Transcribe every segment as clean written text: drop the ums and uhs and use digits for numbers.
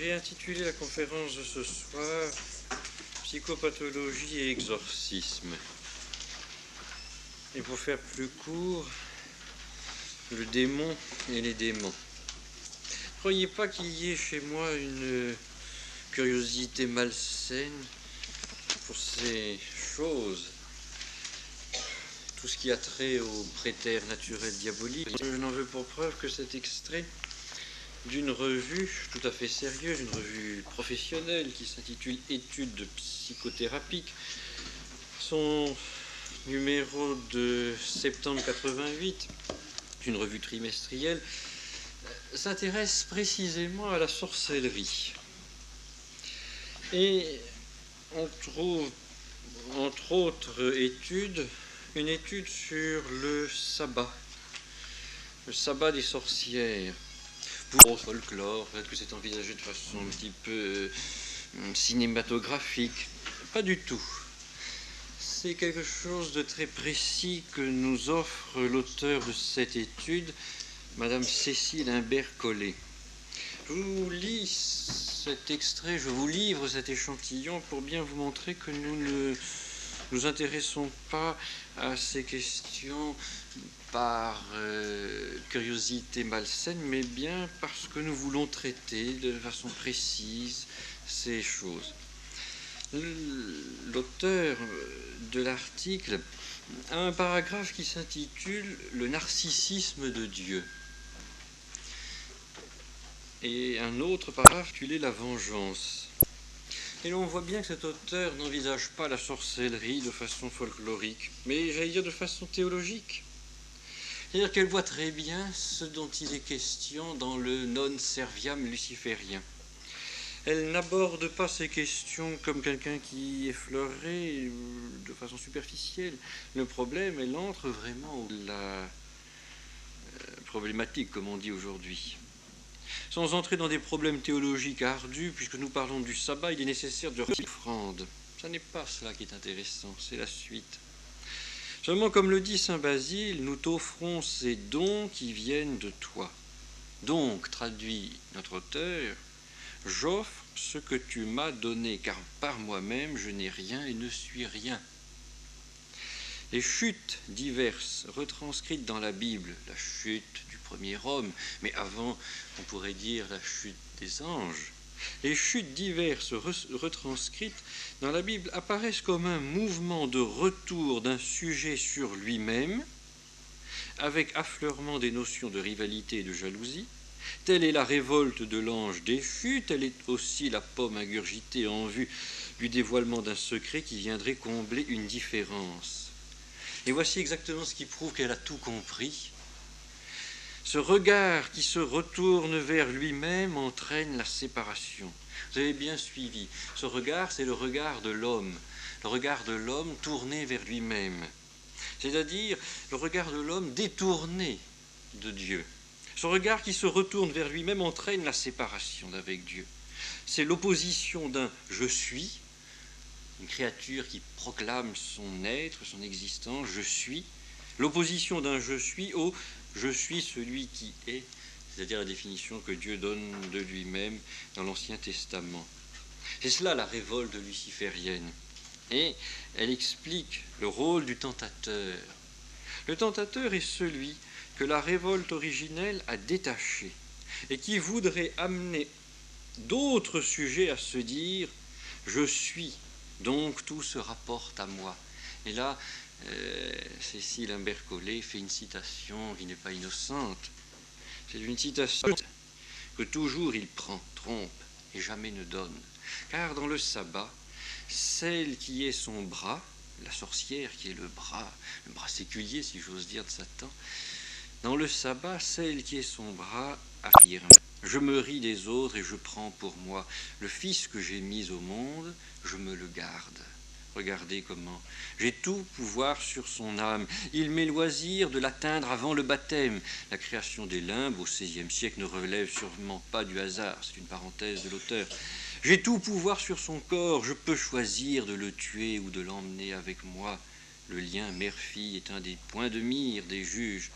J'ai intitulé la conférence de ce soir « Psychopathologie et exorcisme ». Et pour faire plus court, le démon et les démons. Ne croyez pas qu'il y ait chez moi une curiosité malsaine pour ces choses, tout ce qui a trait au prétère naturel diabolique. Je n'en veux pour preuve que cet extrait d'une revue tout à fait sérieuse, une revue professionnelle qui s'intitule Études psychothérapiques. Son numéro de septembre 88, une revue trimestrielle, s'intéresse précisément à la sorcellerie. Et on trouve, entre autres études, une étude sur le sabbat des sorcières. Pour folklore, peut-être que c'est envisagé de façon un petit peu cinématographique. Pas du tout. C'est quelque chose de très précis que nous offre l'auteur de cette étude, Madame Cécile Imbert-Collet. Je vous lis cet extrait, je vous livre cet échantillon pour bien vous montrer que nous ne nous intéressons pas à ces questions par curiosité malsaine, mais bien parce que nous voulons traiter de façon précise ces choses. L'auteur de l'article a un paragraphe qui s'intitule « Le narcissisme de Dieu » et un autre paragraphe intitulé « La vengeance ». Et l'on voit bien que cet auteur n'envisage pas la sorcellerie de façon folklorique, mais j'allais dire de façon théologique. C'est-à-dire qu'elle voit très bien ce dont il est question dans le non serviam luciférien. Elle n'aborde pas ces questions comme quelqu'un qui effleurait de façon superficielle le problème. Elle entre vraiment dans la problématique, comme on dit aujourd'hui. Sans entrer dans des problèmes théologiques ardus, puisque nous parlons du sabbat, il est nécessaire de retirer l'offrande. Ce n'est pas cela qui est intéressant, c'est la suite. Seulement, comme le dit saint Basile, nous t'offrons ces dons qui viennent de toi. Donc, traduit notre auteur, j'offre ce que tu m'as donné, car par moi-même je n'ai rien et ne suis rien. Les chutes diverses retranscrites dans la Bible, la chute du premier homme, mais avant, on pourrait dire la chute des anges, les chutes diverses retranscrites dans la Bible apparaissent comme un mouvement de retour d'un sujet sur lui-même, avec affleurement des notions de rivalité et de jalousie. Telle est la révolte de l'ange déchu, telle est aussi la pomme ingurgitée en vue du dévoilement d'un secret qui viendrait combler une différence. Et voici exactement ce qui prouve qu'elle a tout compris. Ce regard qui se retourne vers lui-même entraîne la séparation. Vous avez bien suivi. Ce regard, c'est le regard de l'homme tourné vers lui-même. C'est-à-dire le regard de l'homme détourné de Dieu. Ce regard qui se retourne vers lui-même entraîne la séparation d'avec Dieu. C'est l'opposition d'un « je suis », une créature qui proclame son être, son existence, « je suis », l'opposition d'un « je suis » au « je suis celui qui est », c'est-à-dire la définition que Dieu donne de lui-même dans l'Ancien Testament. C'est cela la révolte luciférienne. Et elle explique le rôle du tentateur. Le tentateur est celui que la révolte originelle a détaché et qui voudrait amener d'autres sujets à se dire « je suis ». Donc tout se rapporte à moi. Et là, Cécile Imbert-Collet fait une citation qui n'est pas innocente. C'est une citation que toujours il prend, trompe et jamais ne donne. Car dans le sabbat, celle qui est son bras, la sorcière qui est le bras séculier si j'ose dire de Satan, dans le sabbat, celle qui est son bras affirme « Je me ris des autres et je prends pour moi le fils que j'ai mis au monde, je me le garde. » Regardez comment. J'ai tout pouvoir sur son âme. Il m'est loisir de l'atteindre avant le baptême. La création des limbes au XVIe siècle ne relève sûrement pas du hasard. C'est une parenthèse de l'auteur. J'ai tout pouvoir sur son corps. Je peux choisir de le tuer ou de l'emmener avec moi. Le lien mère-fille est un des points de mire des juges.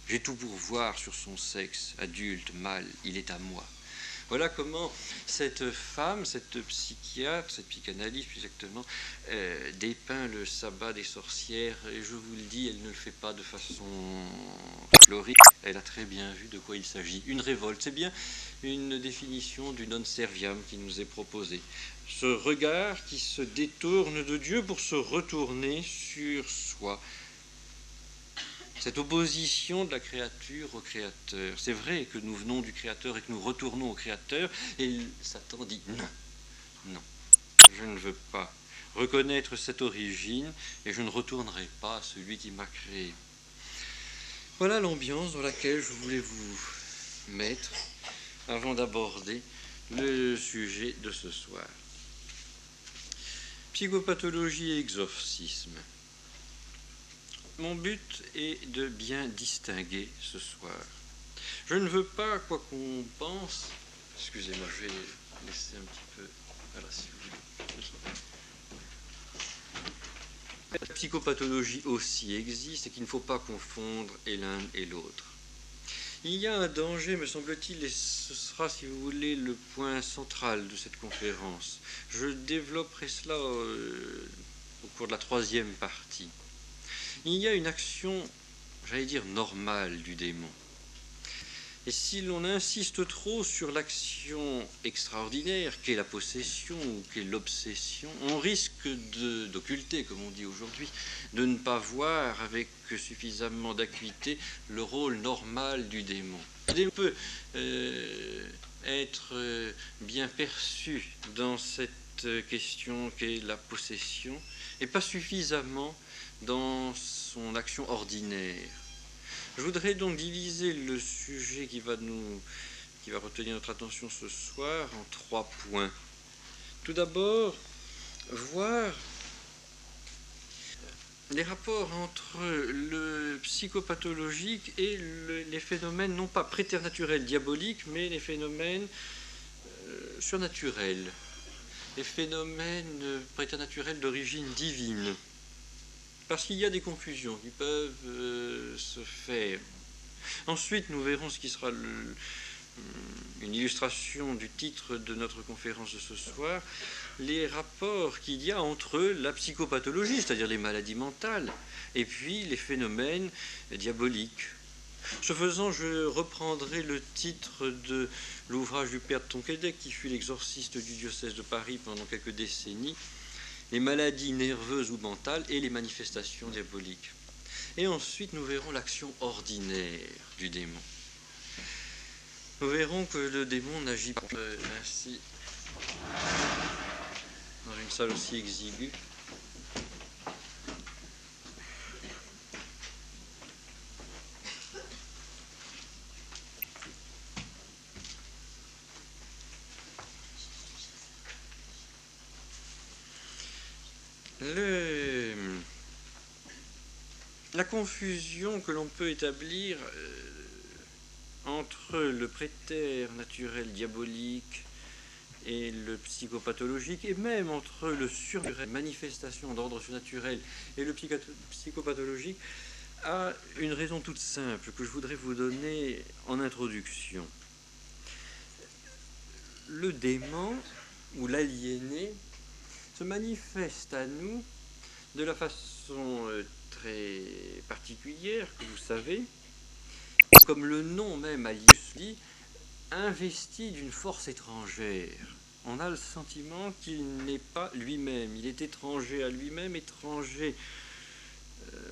J'ai tout pouvoir sur son sexe, adulte, mâle, il est à moi. Voilà comment cette femme, cette psychiatre, cette psychanalyste plus exactement, dépeint le sabbat des sorcières. Et je vous le dis, elle ne le fait pas de façon folklorique. Elle a très bien vu de quoi il s'agit. Une révolte, c'est bien une définition du non serviam qui nous est proposée. Ce regard qui se détourne de Dieu pour se retourner sur soi. Cette opposition de la créature au Créateur. C'est vrai que nous venons du Créateur et que nous retournons au Créateur, et Satan dit non, non, je ne veux pas reconnaître cette origine et je ne retournerai pas à celui qui m'a créé. Voilà l'ambiance dans laquelle je voulais vous mettre avant d'aborder le sujet de ce soir. Psychopathologie et exorcisme. Mon but est de bien distinguer ce soir. Je ne veux pas, quoi qu'on pense, excusez-moi, je vais laisser un petit peu, voilà, si vous voulez. La psychopathologie aussi existe et qu'il ne faut pas confondre l'un et l'autre. Il y a un danger, me semble-t-il, et ce sera, si vous voulez, le point central de cette conférence. Je développerai cela au cours de la troisième partie. Il y a une action, j'allais dire, normale du démon. Et si l'on insiste trop sur l'action extraordinaire qu'est la possession ou qu'est l'obsession, on risque d'occulter, comme on dit aujourd'hui, de ne pas voir avec suffisamment d'acuité le rôle normal du démon. Le démon peut être bien perçu dans cette question qu'est la possession, et pas suffisamment dans son action ordinaire. Je voudrais donc diviser le sujet qui va retenir notre attention ce soir en 3 points. Tout d'abord, voir les rapports entre le psychopathologique et les phénomènes non pas préternaturels diaboliques, mais les phénomènes surnaturels, les phénomènes préternaturels d'origine divine. Parce qu'il y a des confusions qui peuvent se faire. Ensuite, nous verrons ce qui sera une illustration du titre de notre conférence de ce soir, les rapports qu'il y a entre la psychopathologie, c'est-à-dire les maladies mentales, et puis les phénomènes diaboliques. Ce faisant, je reprendrai le titre de l'ouvrage du père de Tonquédec, qui fut l'exorciste du diocèse de Paris pendant quelques décennies, les maladies nerveuses ou mentales et les manifestations diaboliques. Et ensuite, nous verrons l'action ordinaire du démon. Nous verrons que le démon n'agit pas ainsi dans une salle aussi exiguë. La confusion que l'on peut établir entre le préternaturel diabolique et le psychopathologique, et même entre le surnaturel, manifestation d'ordre surnaturel, et le psychopathologique, a une raison toute simple que je voudrais vous donner en introduction. Le démon ou l'aliéné se manifeste à nous de la façon très particulière que vous savez, comme le nom même Alius dit, investi d'une force étrangère. On a le sentiment qu'il n'est pas lui-même, il est étranger à lui-même, étranger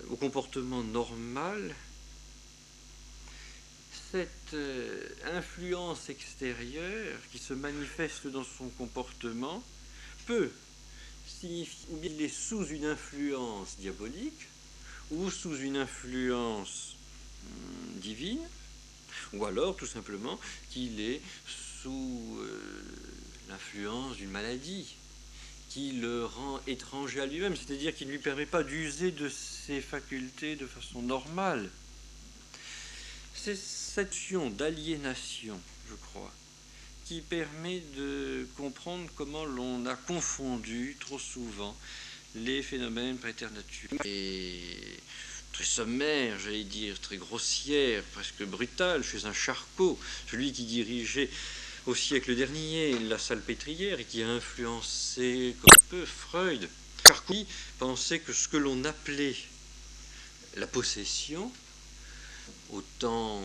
au comportement normal. Cette influence extérieure qui se manifeste dans son comportement peut signifier ou bien il est sous une influence diabolique ou sous une influence divine, ou alors tout simplement qu'il est sous l'influence d'une maladie qui le rend étranger à lui-même, c'est-à-dire qui ne lui permet pas d'user de ses facultés de façon normale. C'est cette action d'aliénation, je crois, qui permet de comprendre comment l'on a confondu trop souvent les phénomènes préternaturels et très sommaire, j'allais dire, très grossière, presque brutale, chez un Charcot, celui qui dirigeait au siècle dernier, la salpêtrière et qui a influencé comme peu Freud. Charcot pensait que ce que l'on appelait la possession, au temps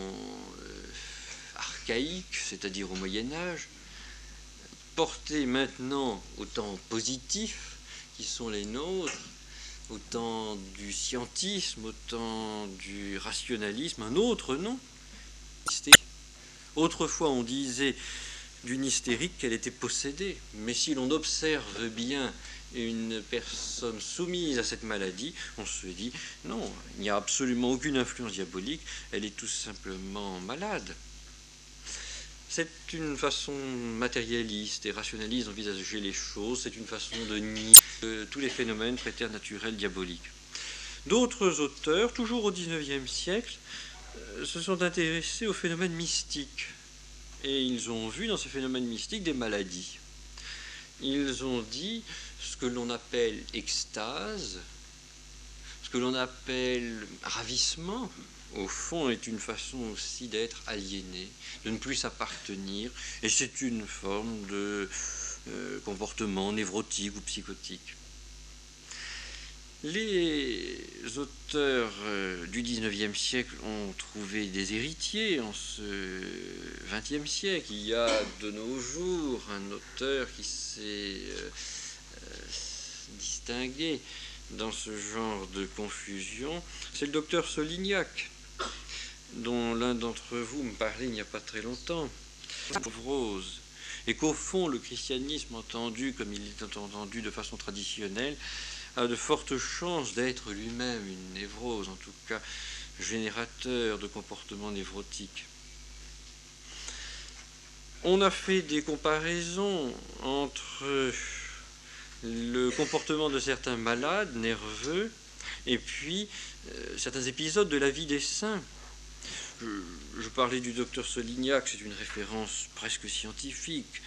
archaïque, c'est-à-dire au Moyen-Âge, porté maintenant au temps positif, qui sont les nôtres, au temps du scientisme, au temps du rationalisme, un autre nom. Autrefois, on disait d'une hystérique qu'elle était possédée, mais si l'on observe bien une personne soumise à cette maladie, on se dit non, il n'y a absolument aucune influence diabolique, elle est tout simplement malade. C'est une façon matérialiste et rationaliste d'envisager les choses, c'est une façon de nier tous les phénomènes préternaturels diaboliques. D'autres auteurs, toujours au XIXe siècle, se sont intéressés aux phénomènes mystiques. Et ils ont vu dans ces phénomènes mystiques des maladies. Ils ont dit ce que l'on appelle extase, ce que l'on appelle ravissement, au fond, est une façon aussi d'être aliéné, de ne plus s'appartenir, et c'est une forme de comportement névrotique ou psychotique. Les auteurs du XIXe siècle ont trouvé des héritiers en ce XXe siècle. Il y a de nos jours un auteur qui s'est distingué dans ce genre de confusion, c'est le docteur Solignac, dont l'un d'entre vous me parlait il n'y a pas très longtemps, rose, et qu'au fond le christianisme entendu comme il est entendu de façon traditionnelle a de fortes chances d'être lui-même une névrose, en tout cas générateur de comportements névrotiques. On a fait des comparaisons entre le comportement de certains malades nerveux et puis certains épisodes de la vie des saints. Je parlais du docteur Solignac, c'est une référence presque scientifique.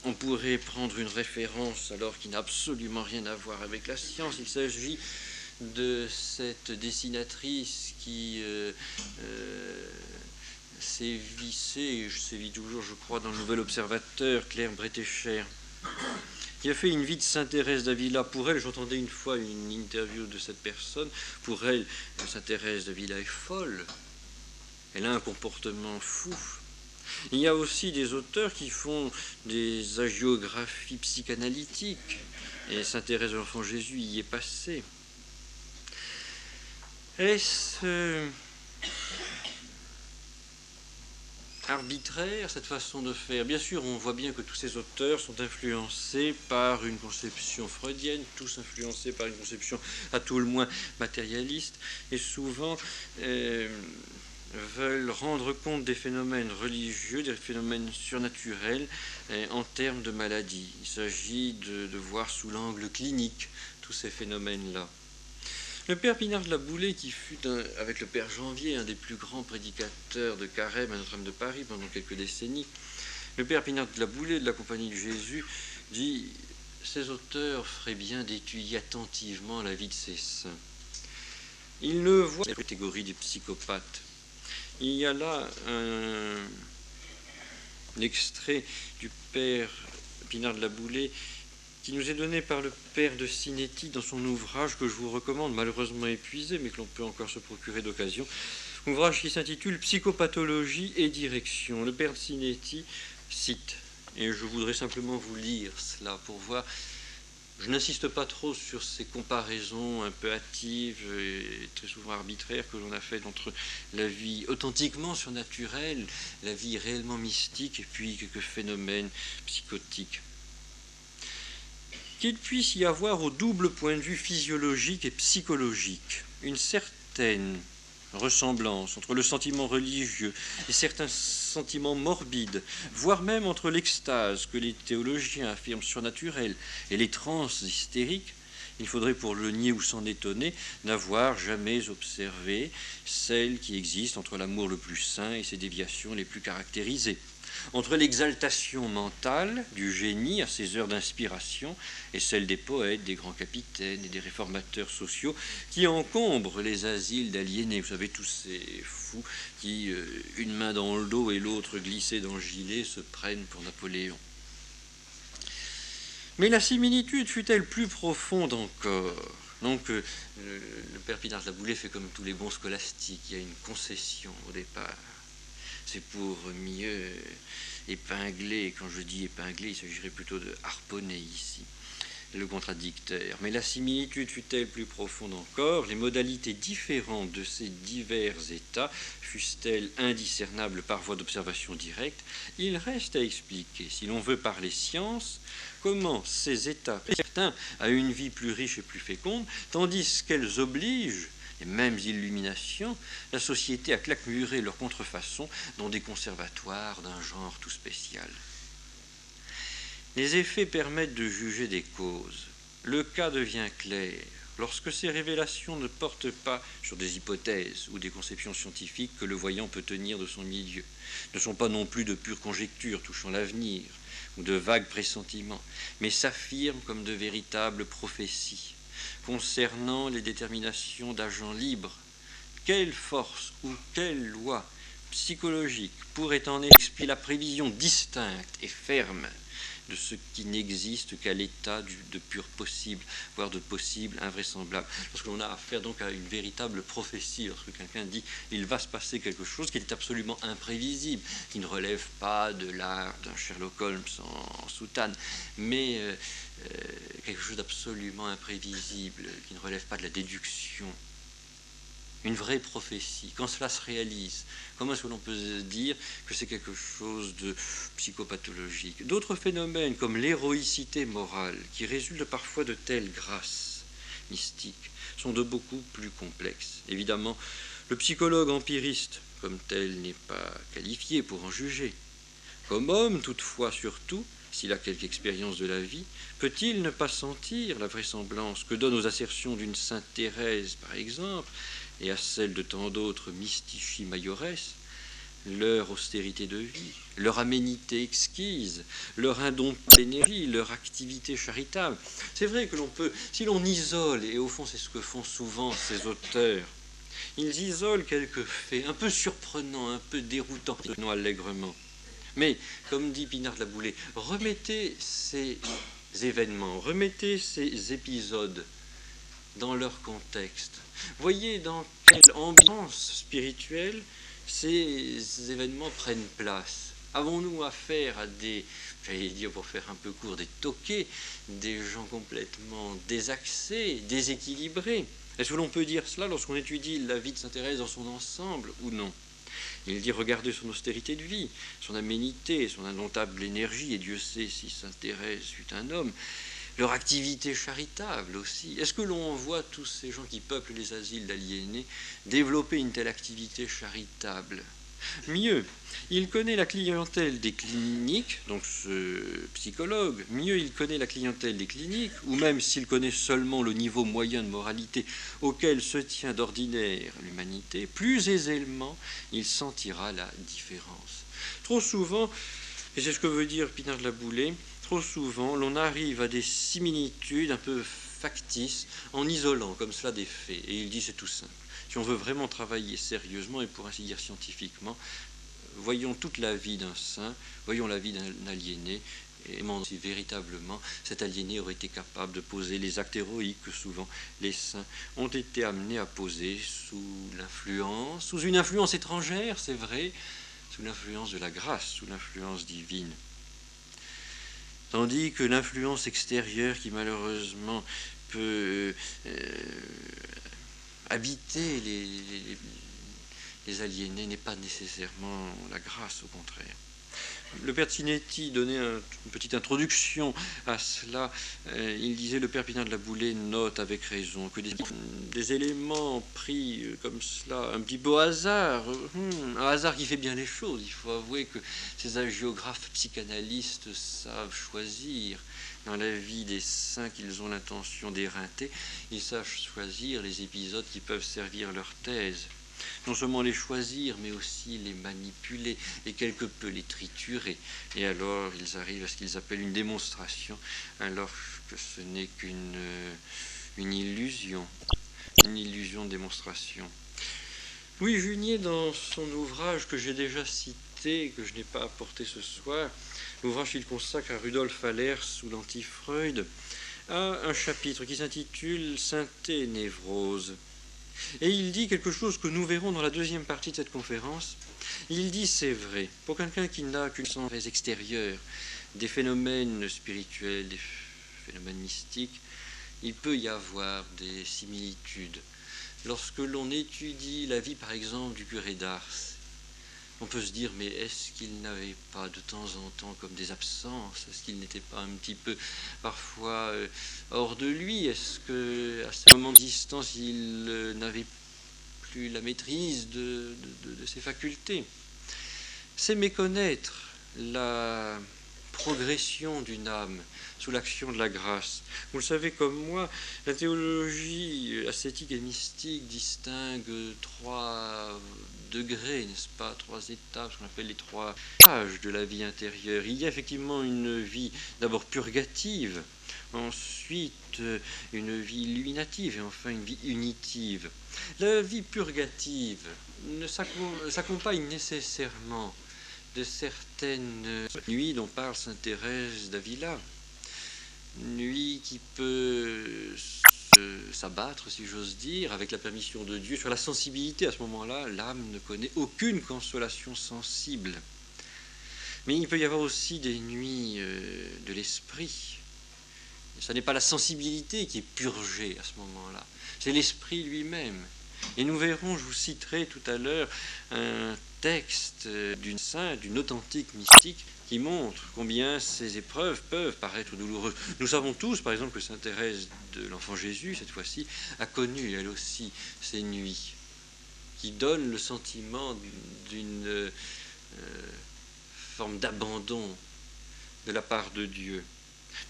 On pourrait prendre une référence alors qui n'a absolument rien à voir avec la science. Il s'agit de cette dessinatrice qui sévit toujours, je crois, dans le Nouvel Observateur, Claire Bretécher, qui a fait une vie de Sainte Thérèse d'Avila. Pour elle, j'entendais une fois une interview de cette personne, pour elle, Sainte Thérèse d'Avila est folle. Elle a un comportement fou. Il y a aussi des auteurs qui font des hagiographies psychanalytiques, et Sainte Thérèse de l'Enfant Jésus y est passée. Est-ce arbitraire, cette façon de faire? Bien sûr, on voit bien que tous ces auteurs sont influencés par une conception freudienne, tous influencés par une conception à tout le moins matérialiste, et souvent veulent rendre compte des phénomènes religieux, des phénomènes surnaturels en termes de maladies. Il s'agit de voir sous l'angle clinique tous ces phénomènes-là. Le père Pinard de la Boulée, qui fut avec le père Janvier un des plus grands prédicateurs de Carême à Notre-Dame de Paris pendant quelques décennies, le père Pinard de la Boulée de la Compagnie de Jésus dit « Ces auteurs feraient bien d'étudier attentivement la vie de ces saints. Ils ne voient pas la catégorie des psychopathes. Il y a là un extrait du père Pinard de la Boulée qui nous est donné par le père de Sinetti dans son ouvrage que je vous recommande, malheureusement épuisé, mais que l'on peut encore se procurer d'occasion. Ouvrage qui s'intitule Psychopathologie et direction. Le père de Sinetti cite, et je voudrais simplement vous lire cela pour voir. Je n'insiste pas trop sur ces comparaisons un peu hâtives et très souvent arbitraires que l'on a faites entre la vie authentiquement surnaturelle, la vie réellement mystique et puis quelques phénomènes psychotiques. Qu'il puisse y avoir au double point de vue physiologique et psychologique une certaine ressemblance entre le sentiment religieux et certains sentiments morbides, voire même entre l'extase que les théologiens affirment surnaturelle et les transes hystériques, il faudrait pour le nier ou s'en étonner n'avoir jamais observé celle qui existe entre l'amour le plus saint et ses déviations les plus caractérisées. entre l'exaltation mentale du génie à ses heures d'inspiration et celle des poètes, des grands capitaines et des réformateurs sociaux qui encombrent les asiles d'aliénés. Vous savez, tous ces fous qui, une main dans le dos et l'autre glissée dans le gilet, se prennent pour Napoléon. Mais la similitude fut-elle plus profonde encore? Donc, le père Pinard-Laboulé fait comme tous les bons scolastiques, il y a une concession au départ. C'est pour mieux épingler, et quand je dis épingler, il s'agirait plutôt de harponner ici le contradicteur. Mais la similitude fut-elle plus profonde encore? Les modalités différentes de ces divers états fussent-elles indiscernables par voie d'observation directe? Il reste à expliquer, si l'on veut parler science, comment ces états certains à une vie plus riche et plus féconde, tandis qu'elles obligent les mêmes illuminations, la société à claquemurer leurs contrefaçons dans des conservatoires d'un genre tout spécial. Les effets permettent de juger des causes. Le cas devient clair lorsque ces révélations ne portent pas sur des hypothèses ou des conceptions scientifiques que le voyant peut tenir de son milieu, ne sont pas non plus de pures conjectures touchant l'avenir ou de vagues pressentiments, mais s'affirment comme de véritables prophéties concernant les déterminations d'agents libres. Quelle force ou quelle loi psychologique pourrait en expliquer la prévision distincte et ferme de ce qui n'existe qu'à l'état de pur possible, voire de possible invraisemblable. Lorsque l'on a affaire donc à une véritable prophétie, lorsque quelqu'un dit il va se passer quelque chose qui est absolument imprévisible, qui ne relève pas de l'art d'un Sherlock Holmes en soutane, mais quelque chose d'absolument imprévisible, qui ne relève pas de la déduction. Une vraie prophétie, quand cela se réalise, comment est-ce que l'on peut dire que c'est quelque chose de psychopathologique? D'autres phénomènes, comme l'héroïcité morale, qui résulte parfois de telles grâces mystiques, sont de beaucoup plus complexes. Évidemment, le psychologue empiriste, comme tel, n'est pas qualifié pour en juger. Comme homme, toutefois, surtout, s'il a quelque expérience de la vie, peut-il ne pas sentir la vraisemblance que donnent aux assertions d'une Sainte Thérèse, par exemple, et à celle de tant d'autres mystici majoresses, leur austérité de vie, leur aménité exquise, leur indomptable énergie, leur activité charitable. C'est vrai que l'on peut, si l'on isole, et au fond c'est ce que font souvent ces auteurs, ils isolent quelques faits un peu surprenants, un peu déroutants, non allègrement. Mais, comme dit Pinard-Laboulé, remettez ces événements, remettez ces épisodes dans leur contexte. Voyez dans quelle ambiance spirituelle ces événements prennent place. Avons-nous affaire à des, j'allais dire pour faire un peu court, des toqués, des gens complètement désaxés, déséquilibrés? Est-ce que l'on peut dire cela lorsqu'on étudie la vie de Sainte Thérèse dans son ensemble ou non? Il dit regardez son austérité de vie, son aménité, son indomptable énergie, et Dieu sait si Sainte Thérèse fut un homme, leur activité charitable aussi. Est-ce que l'on voit tous ces gens qui peuplent les asiles d'aliénés développer une telle activité charitable? Mieux, il connaît la clientèle des cliniques, donc ce psychologue, mieux il connaît la clientèle des cliniques, ou même s'il connaît seulement le niveau moyen de moralité auquel se tient d'ordinaire l'humanité, plus aisément il sentira la différence. Trop souvent, et c'est ce que veut dire Pinard-Laboulé, trop souvent l'on arrive à des similitudes un peu factices en isolant comme cela des faits, et il dit c'est tout simple. Si on veut vraiment travailler sérieusement et pour ainsi dire scientifiquement, voyons toute la vie d'un saint, voyons la vie d'un aliéné, et demandons si véritablement cet aliéné aurait été capable de poser les actes héroïques que souvent les saints ont été amenés à poser sous une influence étrangère, c'est vrai, sous l'influence de la grâce, sous l'influence divine. Tandis que l'influence extérieure qui malheureusement peut habiter les aliénés n'est pas nécessairement la grâce, au contraire. Le père Tinetti donnait une petite introduction à cela. Il disait, le père Pinard-Laboulé note avec raison que des éléments pris comme cela, un petit peu au hasard, un hasard qui fait bien les choses. Il faut avouer que ces hagiographes psychanalystes savent choisir dans la vie des saints qu'ils ont l'intention d'éreinter. Ils savent choisir les épisodes qui peuvent servir leur thèse. non seulement les choisir, mais aussi les manipuler et quelque peu les triturer. Et alors ils arrivent à ce qu'ils appellent une démonstration, alors que ce n'est qu'une illusion de démonstration. Louis Junier, dans son ouvrage que j'ai déjà cité, que je n'ai pas apporté ce soir, l'ouvrage qu'il consacre à Rudolf Allers ou l'anti-Freud, a un chapitre qui s'intitule « Synthé et névrose ». Et il dit quelque chose que nous verrons dans la deuxième partie de cette conférence. Il dit, c'est vrai, pour quelqu'un qui n'a qu'une sens extérieure des phénomènes spirituels, des phénomènes mystiques, il peut y avoir des similitudes. Lorsque l'on étudie la vie, par exemple, du curé d'Ars, on peut se dire, mais est-ce qu'il n'avait pas de temps en temps comme des absences? Est-ce qu'il n'était pas un petit peu parfois hors de lui? Est-ce qu'à ce moment de distance, il n'avait plus la maîtrise de ses facultés? C'est méconnaître la progression d'une âme sous l'action de la grâce. Vous le savez comme moi, la théologie ascétique et mystique distingue 3 degrés, n'est-ce pas, 3 étapes, ce qu'on appelle les 3 âges de la vie intérieure. Il y a effectivement une vie d'abord purgative, ensuite une vie illuminative et enfin une vie unitive. La vie purgative ne s'accompagne nécessairement de certaines nuits dont parle sainte Thérèse d'Avila, nuit qui peut s'abattre, si j'ose dire, avec la permission de Dieu, sur la sensibilité. À ce moment-là, l'âme ne connaît aucune consolation sensible. Mais il peut y avoir aussi des nuits de l'esprit. Ce n'est pas la sensibilité qui est purgée à ce moment-là, c'est l'esprit lui-même. Et nous verrons, je vous citerai tout à l'heure un texte d'une sainte, d'une authentique mystique qui montre combien ces épreuves peuvent paraître douloureuses. Nous savons tous, par exemple, que sainte Thérèse de l'Enfant Jésus, cette fois-ci, a connu elle aussi ces nuits qui donnent le sentiment d'une forme d'abandon de la part de Dieu.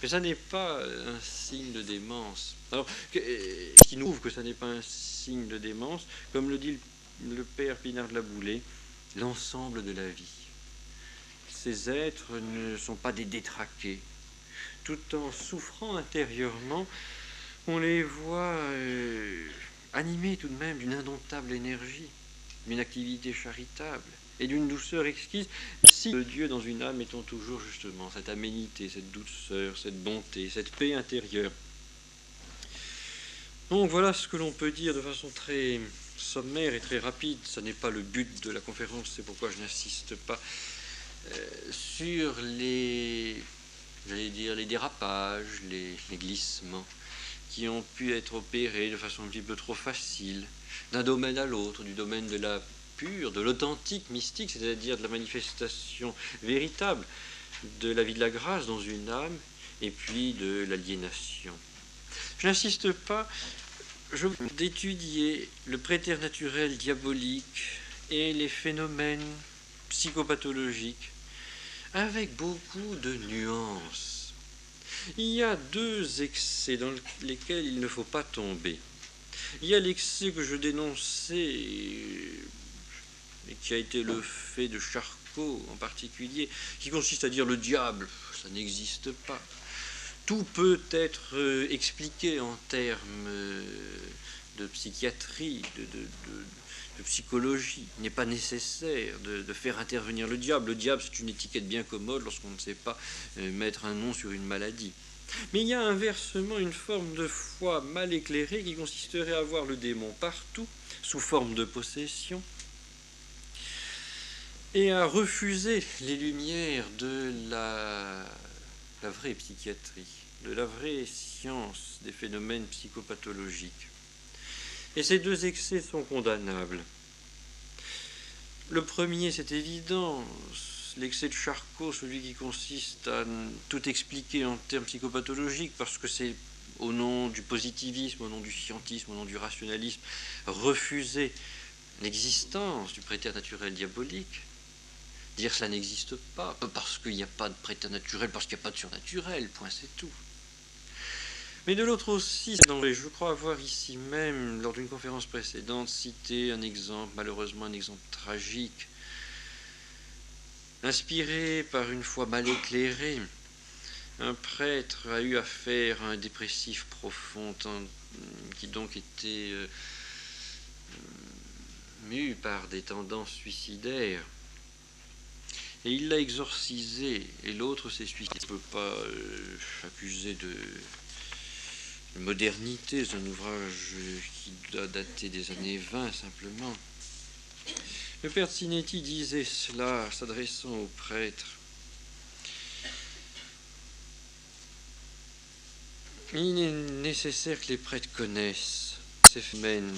Mais ça n'est pas un signe de démence. Alors, ce qui nous prouve que ça n'est pas un signe de démence, comme le dit le père Pinard de la Boulée, l'ensemble de la vie. Ces êtres ne sont pas des détraqués. Tout en souffrant intérieurement, on les voit animés tout de même d'une indomptable énergie, d'une activité charitable et d'une douceur exquise. Si Dieu dans une âme étant toujours justement cette aménité, cette douceur, cette bonté, cette paix intérieure. Donc voilà ce que l'on peut dire de façon très sommaire et très rapide. Ce n'est pas le but de la conférence, c'est pourquoi je n'insiste pas sur les dérapages, les glissements qui ont pu être opérés de façon un petit peu trop facile d'un domaine à l'autre, du domaine de la pure, de l'authentique mystique, c'est-à-dire de la manifestation véritable de la vie de la grâce dans une âme, et puis de l'aliénation. Je n'insiste pas, je veux d'étudier le préternaturel diabolique et les phénomènes psychopathologiques avec beaucoup de nuances. Il y a 2 excès dans lesquels il ne faut pas tomber. Il y a l'excès que je dénonçais et qui a été le fait de Charcot en particulier, qui consiste à dire le diable, ça n'existe pas. Tout peut être expliqué en termes de psychiatrie, de psychologie. Il n'est pas nécessaire de faire intervenir le diable. Le diable, c'est une étiquette bien commode lorsqu'on ne sait pas mettre un nom sur une maladie. Mais il y a inversement une forme de foi mal éclairée qui consisterait à voir le démon partout, sous forme de possession, et à refuser les lumières de la vraie psychiatrie, de la vraie science des phénomènes psychopathologiques. Et ces 2 excès sont condamnables. Le premier, c'est évident, l'excès de Charcot, celui qui consiste à tout expliquer en termes psychopathologiques, parce que c'est au nom du positivisme, au nom du scientisme, au nom du rationalisme, refuser l'existence du préternaturel diabolique, dire que ça n'existe pas, parce qu'il n'y a pas de préternaturel, parce qu'il n'y a pas de surnaturel, point, c'est tout. Mais de l'autre aussi, c'est dangereux. Je crois avoir ici même, lors d'une conférence précédente, cité un exemple, malheureusement un exemple tragique. Inspiré par une foi mal éclairée, un prêtre a eu affaire à un dépressif profond qui donc était mu par des tendances suicidaires. Et il l'a exorcisé, et l'autre s'est suicidé. On ne peut pas accuser de modernité, c'est un ouvrage qui doit dater des années 20 simplement. Le père Sinetti disait cela, s'adressant aux prêtres. Il est nécessaire que les prêtres connaissent ces phénomènes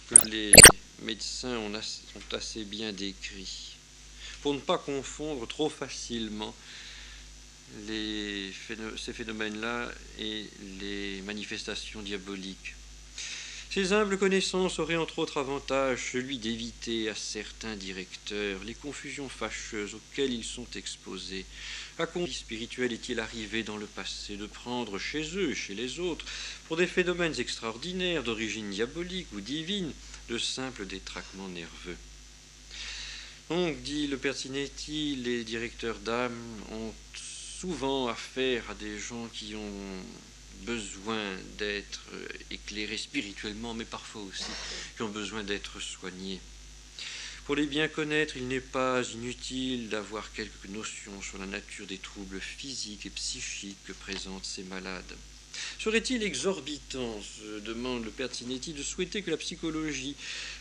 que les médecins ont assez bien décrits, pour ne pas confondre trop facilement ces phénomènes-là et les manifestations diaboliques. Ces humbles connaissances auraient entre autres avantage celui d'éviter à certains directeurs les confusions fâcheuses auxquelles ils sont exposés. À combien spirituel est-il arrivé dans le passé de prendre chez eux, chez les autres, pour des phénomènes extraordinaires d'origine diabolique ou divine, de simples détraquements nerveux. Donc, dit le père Sinetti, les directeurs d'âme ont souvent affaire à des gens qui ont besoin d'être éclairés spirituellement, mais parfois aussi qui ont besoin d'être soignés. Pour les bien connaître, il n'est pas inutile d'avoir quelques notions sur la nature des troubles physiques et psychiques que présentent ces malades. Serait-il exorbitant, se demande le père Sinetti, de souhaiter que la psychologie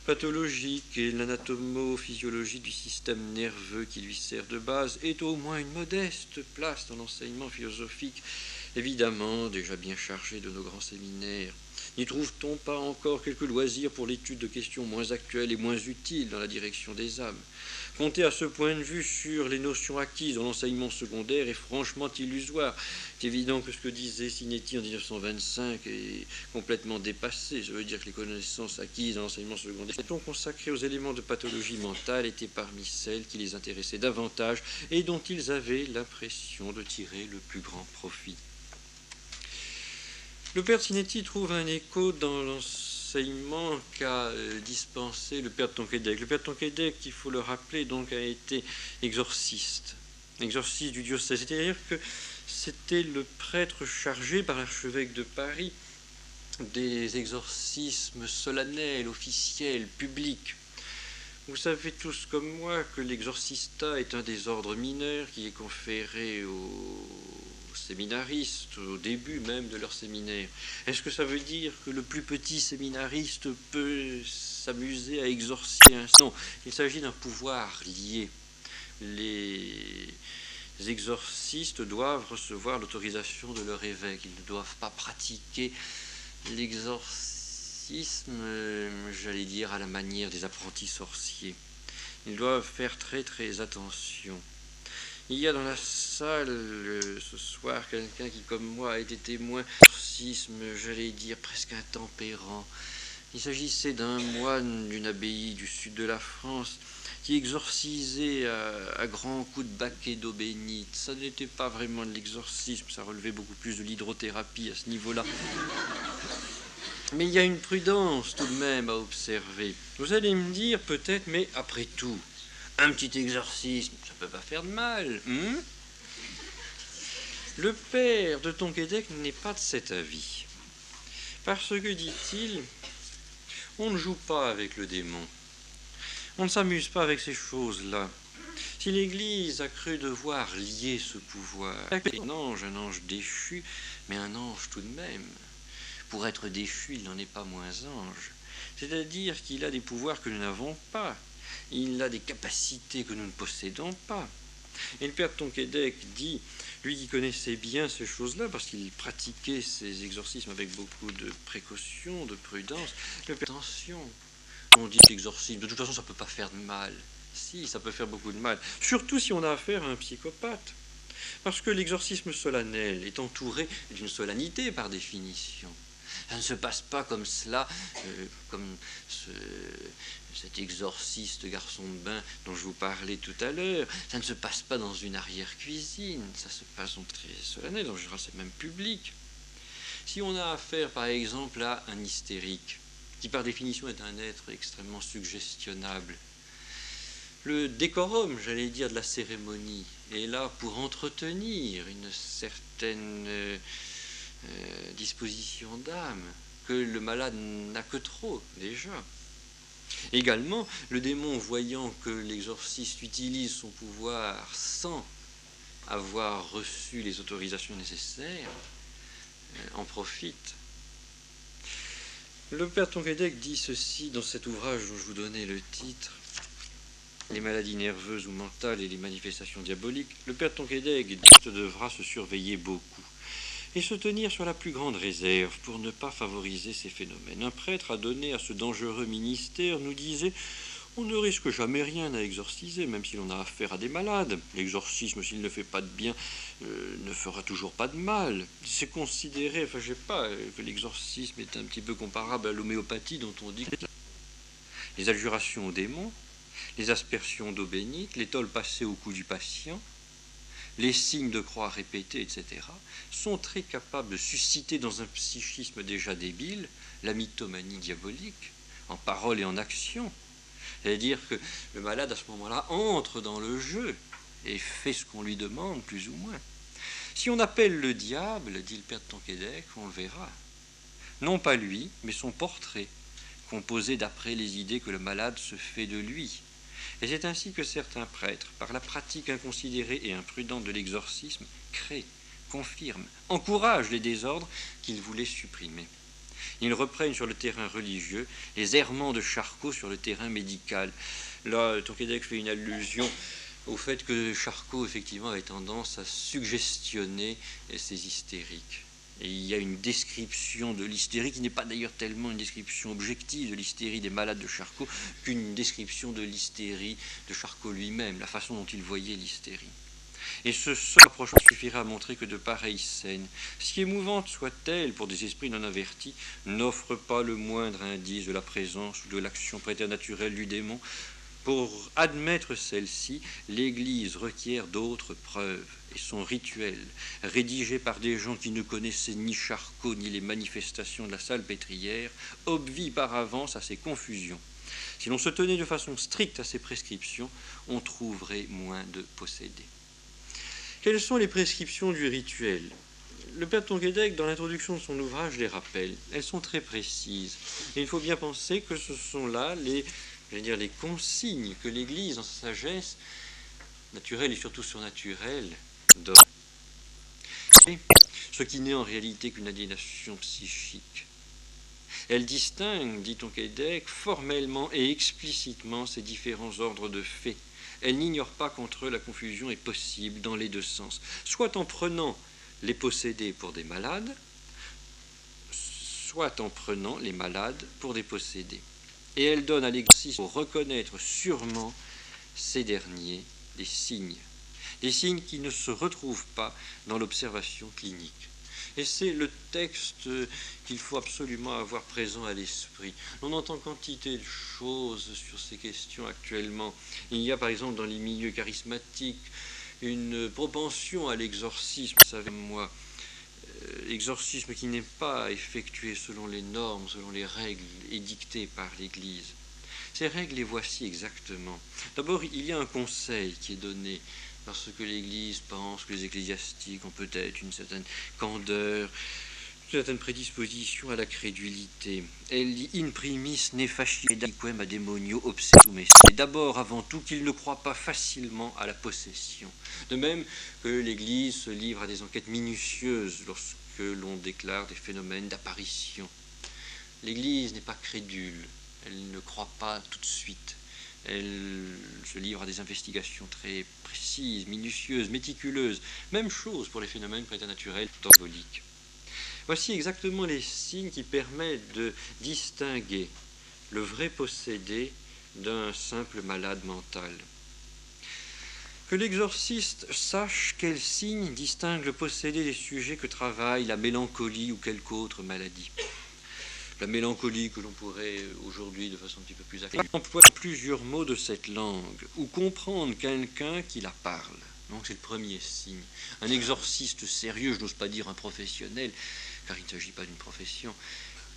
pathologique et l'anatomo-physiologie du système nerveux qui lui sert de base ait au moins une modeste place dans l'enseignement philosophique, évidemment déjà bien chargé de nos grands séminaires? N'y trouve-t-on pas encore quelques loisirs pour l'étude de questions moins actuelles et moins utiles dans la direction des âmes? Compter à ce point de vue sur les notions acquises dans l'enseignement secondaire est franchement illusoire. C'est évident que ce que disait Sinetti en 1925 est complètement dépassé. Ça veut dire que les connaissances acquises dans l'enseignement secondaire consacrées aux éléments de pathologie mentale étaient parmi celles qui les intéressaient davantage et dont ils avaient l'impression de tirer le plus grand profit. Le père Sinetti trouve un écho dans l'enseignement qu'a dispensé le père de Tonquédec. Le père de Tonquédec, il faut le rappeler, donc a été exorciste du diocèse. C'est-à-dire que c'était le prêtre chargé par l'archevêque de Paris des exorcismes solennels, officiels, publics. Vous savez tous comme moi que l'exorcistat est un des ordres mineurs qui est conféré aux séminaristes au début même de leur séminaire. Est-ce que ça veut dire que le plus petit séminariste peut s'amuser à exorciser un son? Il s'agit d'un pouvoir lié. Les exorcistes doivent recevoir l'autorisation de leur évêque. Ils ne doivent pas pratiquer l'exorcisme, j'allais dire, à la manière des apprentis sorciers. Ils doivent faire très très attention. Il y a dans la salle ce soir quelqu'un qui, comme moi, a été témoin d'exorcisme, j'allais dire, presque intempérant. Il s'agissait d'un moine d'une abbaye du sud de la France qui exorcisait à grands coups de baquet d'eau bénite. Ça n'était pas vraiment de l'exorcisme, ça relevait beaucoup plus de l'hydrothérapie à ce niveau-là. Mais il y a une prudence tout de même à observer. Vous allez me dire peut-être, mais après tout, un petit exorcisme, ça ne peut pas faire de mal. Le père de Tonquédec n'est pas de cet avis. Parce que, dit-il, on ne joue pas avec le démon. On ne s'amuse pas avec ces choses-là. Si l'Église a cru devoir lier ce pouvoir, un ange déchu, mais un ange tout de même. Pour être déchu, il n'en est pas moins ange. C'est-à-dire qu'il a des pouvoirs que nous n'avons pas. Il a des capacités que nous ne possédons pas. Et le père de Tonquédec dit, lui qui connaissait bien ces choses-là, parce qu'il pratiquait ces exorcismes avec beaucoup de précaution, de prudence, le père, attention, on dit que l'exorcisme, de toute façon, ça ne peut pas faire de mal. Si, ça peut faire beaucoup de mal. Surtout si on a affaire à un psychopathe. Parce que l'exorcisme solennel est entouré d'une solennité par définition. Ça ne se passe pas comme cela, comme cet exorciste garçon de bain dont je vous parlais tout à l'heure. Ça ne se passe pas dans une arrière-cuisine, ça se passe en très solennel, en général c'est même public. Si on a affaire, par exemple, à un hystérique, qui par définition est un être extrêmement suggestionnable, le décorum, j'allais dire, de la cérémonie est là pour entretenir une certaine disposition d'âme que le malade n'a que trop déjà. Également, le démon, voyant que l'exorciste utilise son pouvoir sans avoir reçu les autorisations nécessaires, en profite. Le père Tonquédec dit ceci dans cet ouvrage dont je vous donnais le titre, Les maladies nerveuses ou mentales et les manifestations diaboliques. Le père Tonquédec devra se surveiller beaucoup et se tenir sur la plus grande réserve pour ne pas favoriser ces phénomènes. Un prêtre a donné à ce dangereux ministère, nous disait, on ne risque jamais rien à exorciser, même si l'on a affaire à des malades. L'exorcisme, s'il ne fait pas de bien, ne fera toujours pas de mal. C'est considéré, je sais pas, que l'exorcisme est un petit peu comparable à l'homéopathie dont on dit que les adjurations aux démons, les aspersions d'eau bénite, les tolls passés au cou du patient, les signes de croix répétés, etc., sont très capables de susciter dans un psychisme déjà débile la mythomanie diabolique, en parole et en action. C'est-à-dire que le malade, à ce moment-là, entre dans le jeu et fait ce qu'on lui demande, plus ou moins. Si on appelle le diable, dit le père de Tonquédec, on le verra. Non pas lui, mais son portrait, composé d'après les idées que le malade se fait de lui. Et c'est ainsi que certains prêtres, par la pratique inconsidérée et imprudente de l'exorcisme, créent, confirment, encouragent les désordres qu'ils voulaient supprimer. Ils reprennent sur le terrain religieux les errements de Charcot sur le terrain médical. Là, Tonquédec fait une allusion au fait que Charcot, effectivement, avait tendance à suggestionner ces hystériques. Et il y a une description de l'hystérie qui n'est pas d'ailleurs tellement une description objective de l'hystérie des malades de Charcot qu'une description de l'hystérie de Charcot lui-même, la façon dont il voyait l'hystérie. Et ce seul rapprochement suffira à montrer que de pareilles scènes, si émouvantes soient-elles pour des esprits non avertis, n'offrent pas le moindre indice de la présence ou de l'action préternaturelle du démon. Pour admettre celle-ci, l'Église requiert d'autres preuves, et son rituel, rédigé par des gens qui ne connaissaient ni Charcot ni les manifestations de la Salpêtrière, obvie par avance à ces confusions. Si l'on se tenait de façon stricte à ces prescriptions, on trouverait moins de possédés. Quelles sont les prescriptions du rituel ? Le père Tonquédec, dans l'introduction de son ouvrage, les rappelle. Elles sont très précises. Et il faut bien penser que ce sont là les consignes que l'Église, dans sa sagesse naturelle et surtout surnaturelle, donne. Ce qui n'est en réalité qu'une aliénation psychique. Elle distingue, dit Tonquédec, formellement et explicitement ces différents ordres de faits. Elle n'ignore pas qu'entre eux la confusion est possible dans les deux sens, soit en prenant les possédés pour des malades, soit en prenant les malades pour des possédés. Et elle donne à l'exercice pour reconnaître sûrement ces derniers des signes qui ne se retrouvent pas dans l'observation clinique. Et c'est le texte qu'il faut absolument avoir présent à l'esprit. On entend quantité de choses sur ces questions actuellement. Il y a par exemple dans les milieux charismatiques une propension à l'exorcisme, vous savez moi, exorcisme qui n'est pas effectué selon les normes, selon les règles édictées par l'Église. Ces règles, les voici exactement. D'abord, il y a un conseil qui est donné parce que l'Église pense que les ecclésiastiques ont peut-être une certaine candeur, une certaine prédisposition à la crédulité. Elle dit « in primis ne faciedaliquem a demonio obsessum est ». D'abord, avant tout, qu'ils ne croient pas facilement à la possession. De même que l'Église se livre à des enquêtes minutieuses lorsque l'on déclare des phénomènes d'apparition. L'Église n'est pas crédule, elle ne croit pas tout de suite. Elle se livre à des investigations très précises, minutieuses, méticuleuses. Même chose pour les phénomènes préternaturels diaboliques. Voici exactement les signes qui permettent de distinguer le vrai possédé d'un simple malade mental. Que l'exorciste sache quels signes distinguent le possédé des sujets que travaille la mélancolie ou quelque autre maladie. La mélancolie que l'on pourrait aujourd'hui de façon un petit peu plus active emploie plusieurs mots de cette langue ou comprendre quelqu'un qui la parle. Donc c'est le premier signe. Un exorciste sérieux, je n'ose pas dire un professionnel, car il ne s'agit pas d'une profession.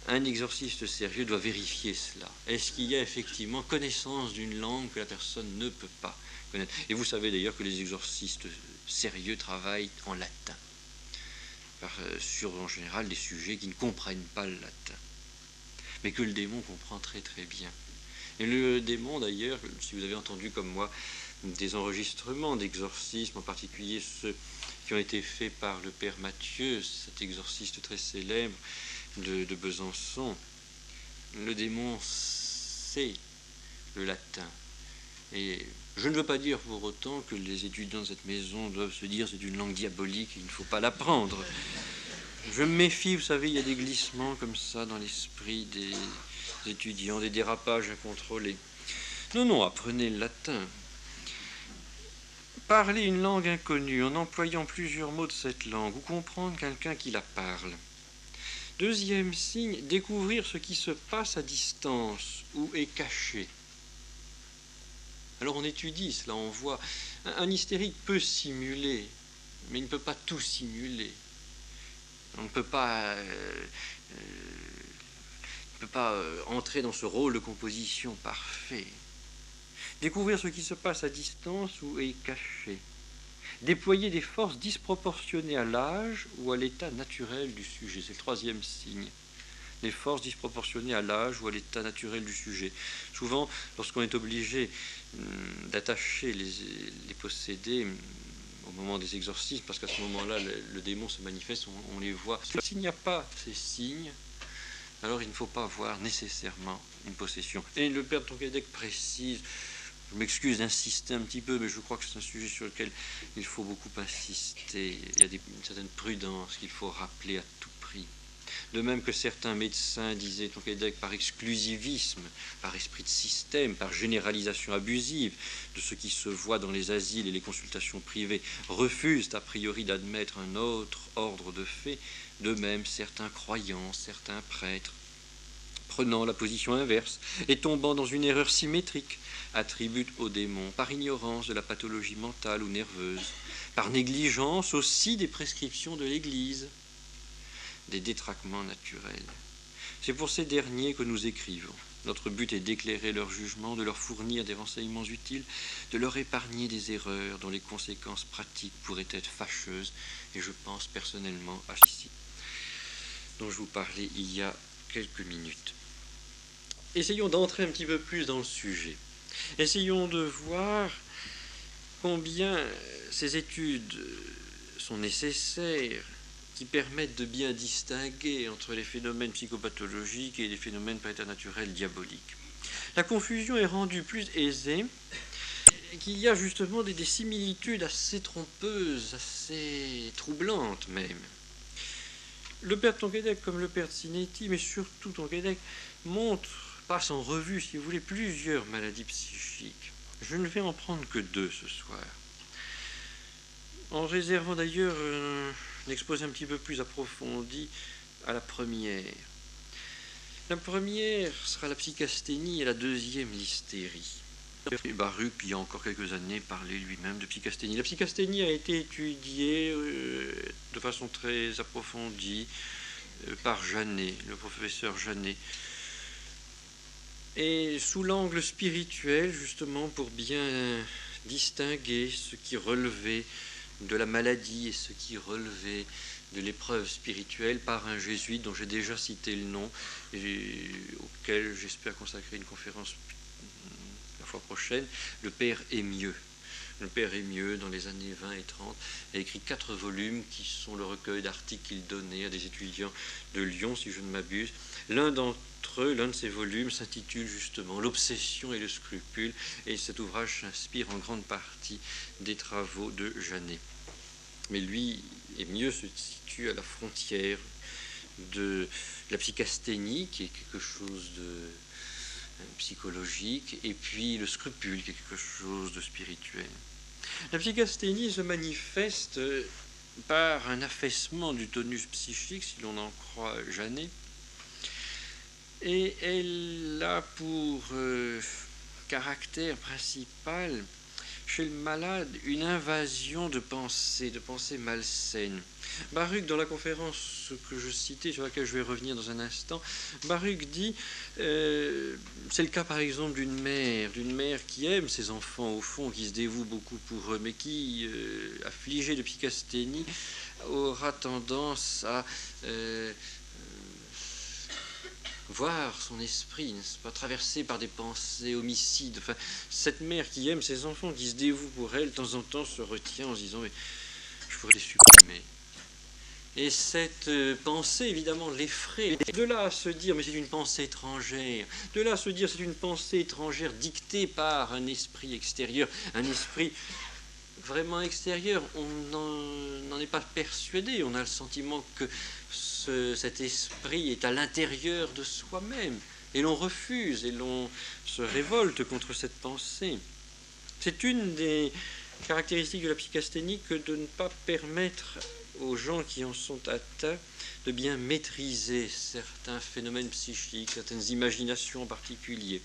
Un exorciste sérieux doit vérifier cela. Est-ce qu'il y a effectivement connaissance d'une langue que la personne ne peut pas connaître? Et vous savez d'ailleurs que les exorcistes sérieux travaillent en latin, sur en général des sujets qui ne comprennent pas le latin, mais que le démon comprend très très bien. Et le démon d'ailleurs, si vous avez entendu comme moi des enregistrements d'exorcisme, en particulier ceux qui ont été faits par le père Matthieu, cet exorciste très célèbre de Besançon, le démon sait le latin. Et je ne veux pas dire pour autant que les étudiants de cette maison doivent se dire c'est une langue diabolique, il ne faut pas l'apprendre. Je me méfie, vous savez, il y a des glissements comme ça dans l'esprit des étudiants, des dérapages incontrôlés. Non, apprenez le latin. Parler une langue inconnue en employant plusieurs mots de cette langue ou comprendre quelqu'un qui la parle. Deuxième signe, découvrir ce qui se passe à distance ou est caché. Alors on étudie cela, on voit. Un hystérique peut simuler, mais il ne peut pas tout simuler. On ne peut pas, entrer dans ce rôle de composition parfait. Découvrir ce qui se passe à distance ou est caché. Déployer des forces disproportionnées à l'âge ou à l'état naturel du sujet. C'est le troisième signe. Les forces disproportionnées à l'âge ou à l'état naturel du sujet. Souvent, lorsqu'on est obligé d'attacher les possédés au moment des exorcismes, parce qu'à ce moment-là, le démon se manifeste, on les voit. S'il n'y a pas ces signes, alors il ne faut pas avoir nécessairement une possession. Et le père de Tonquédec précise, je m'excuse d'insister un petit peu, mais je crois que c'est un sujet sur lequel il faut beaucoup insister. Il y a une certaine prudence qu'il faut rappeler à tout prix. De même que certains médecins disaient, Tonquédec, par exclusivisme, par esprit de système, par généralisation abusive de ce qui se voit dans les asiles et les consultations privées, refusent a priori d'admettre un autre ordre de faits. De même, certains croyants, certains prêtres, prenant la position inverse et tombant dans une erreur symétrique, attribuent au démon, par ignorance de la pathologie mentale ou nerveuse, par négligence aussi des prescriptions de l'Église, des détraquements naturels. C'est pour ces derniers que nous écrivons. Notre but est d'éclairer leur jugement, de leur fournir des renseignements utiles, de leur épargner des erreurs dont les conséquences pratiques pourraient être fâcheuses, et je pense personnellement à ceci dont je vous parlais il y a quelques minutes. Essayons d'entrer un petit peu plus dans le sujet. Essayons de voir combien ces études sont nécessaires, qui permettent de bien distinguer entre les phénomènes psychopathologiques et les phénomènes préternaturels diaboliques. La confusion est rendue plus aisée qu'il y a justement des similitudes assez trompeuses, assez troublantes même. Le père de Tonquédec, comme le père de Sinetti, mais surtout Tonquédec, passe en revue, si vous voulez, plusieurs maladies psychiques. Je ne vais en prendre que 2 ce soir, en réservant d'ailleurs un exposé un petit peu plus approfondi à la première. La première sera la psychasthénie et la deuxième l'hystérie. Baruch, il y a encore quelques années, parlait lui-même de psychasthénie. La psychasthénie a été étudiée de façon très approfondie par Janet, le professeur Janet, et sous l'angle spirituel, justement, pour bien distinguer ce qui relevait de la maladie et ce qui relevait de l'épreuve spirituelle, par un jésuite dont j'ai déjà cité le nom et auquel j'espère consacrer une conférence la fois prochaine, le père Émieux. Le père Émieux, dans les années 20 et 30, a écrit 4 volumes qui sont le recueil d'articles qu'il donnait à des étudiants de Lyon, si je ne m'abuse. L'un de ces volumes s'intitule justement L'obsession et le scrupule, et cet ouvrage s'inspire en grande partie des travaux de Janet. Mais lui, Émieux, se situe à la frontière de la psychasthénie, qui est quelque chose de psychologique, et puis le scrupule, qui est quelque chose de spirituel. La psychasthénie se manifeste par un affaissement du tonus psychique, si l'on en croit Janet, et elle a pour caractère principal chez le malade une invasion de pensées malsaines. Baruch, dans la conférence que je citais, sur laquelle je vais revenir dans un instant, Baruch dit, c'est le cas par exemple d'une mère qui aime ses enfants au fond, qui se dévoue beaucoup pour eux, mais qui, affligée de psychasthénie, aura tendance à voir son esprit, n'est-ce pas, traversé par des pensées homicides. Enfin, cette mère qui aime ses enfants, qui se dévoue pour elle, de temps en temps se retient en se disant « mais je pourrais les supprimer ». Et cette pensée, évidemment, l'effraie. De là à se dire « mais c'est une pensée étrangère », de là à se dire « c'est une pensée étrangère dictée par un esprit extérieur », un esprit vraiment extérieur, on n'en est pas persuadé, on a le sentiment que cet esprit est à l'intérieur de soi-même, et l'on refuse, et l'on se révolte contre cette pensée. C'est une des caractéristiques de la psychasthénie que de ne pas permettre aux gens qui en sont atteints de bien maîtriser certains phénomènes psychiques, certaines imaginations en particulier.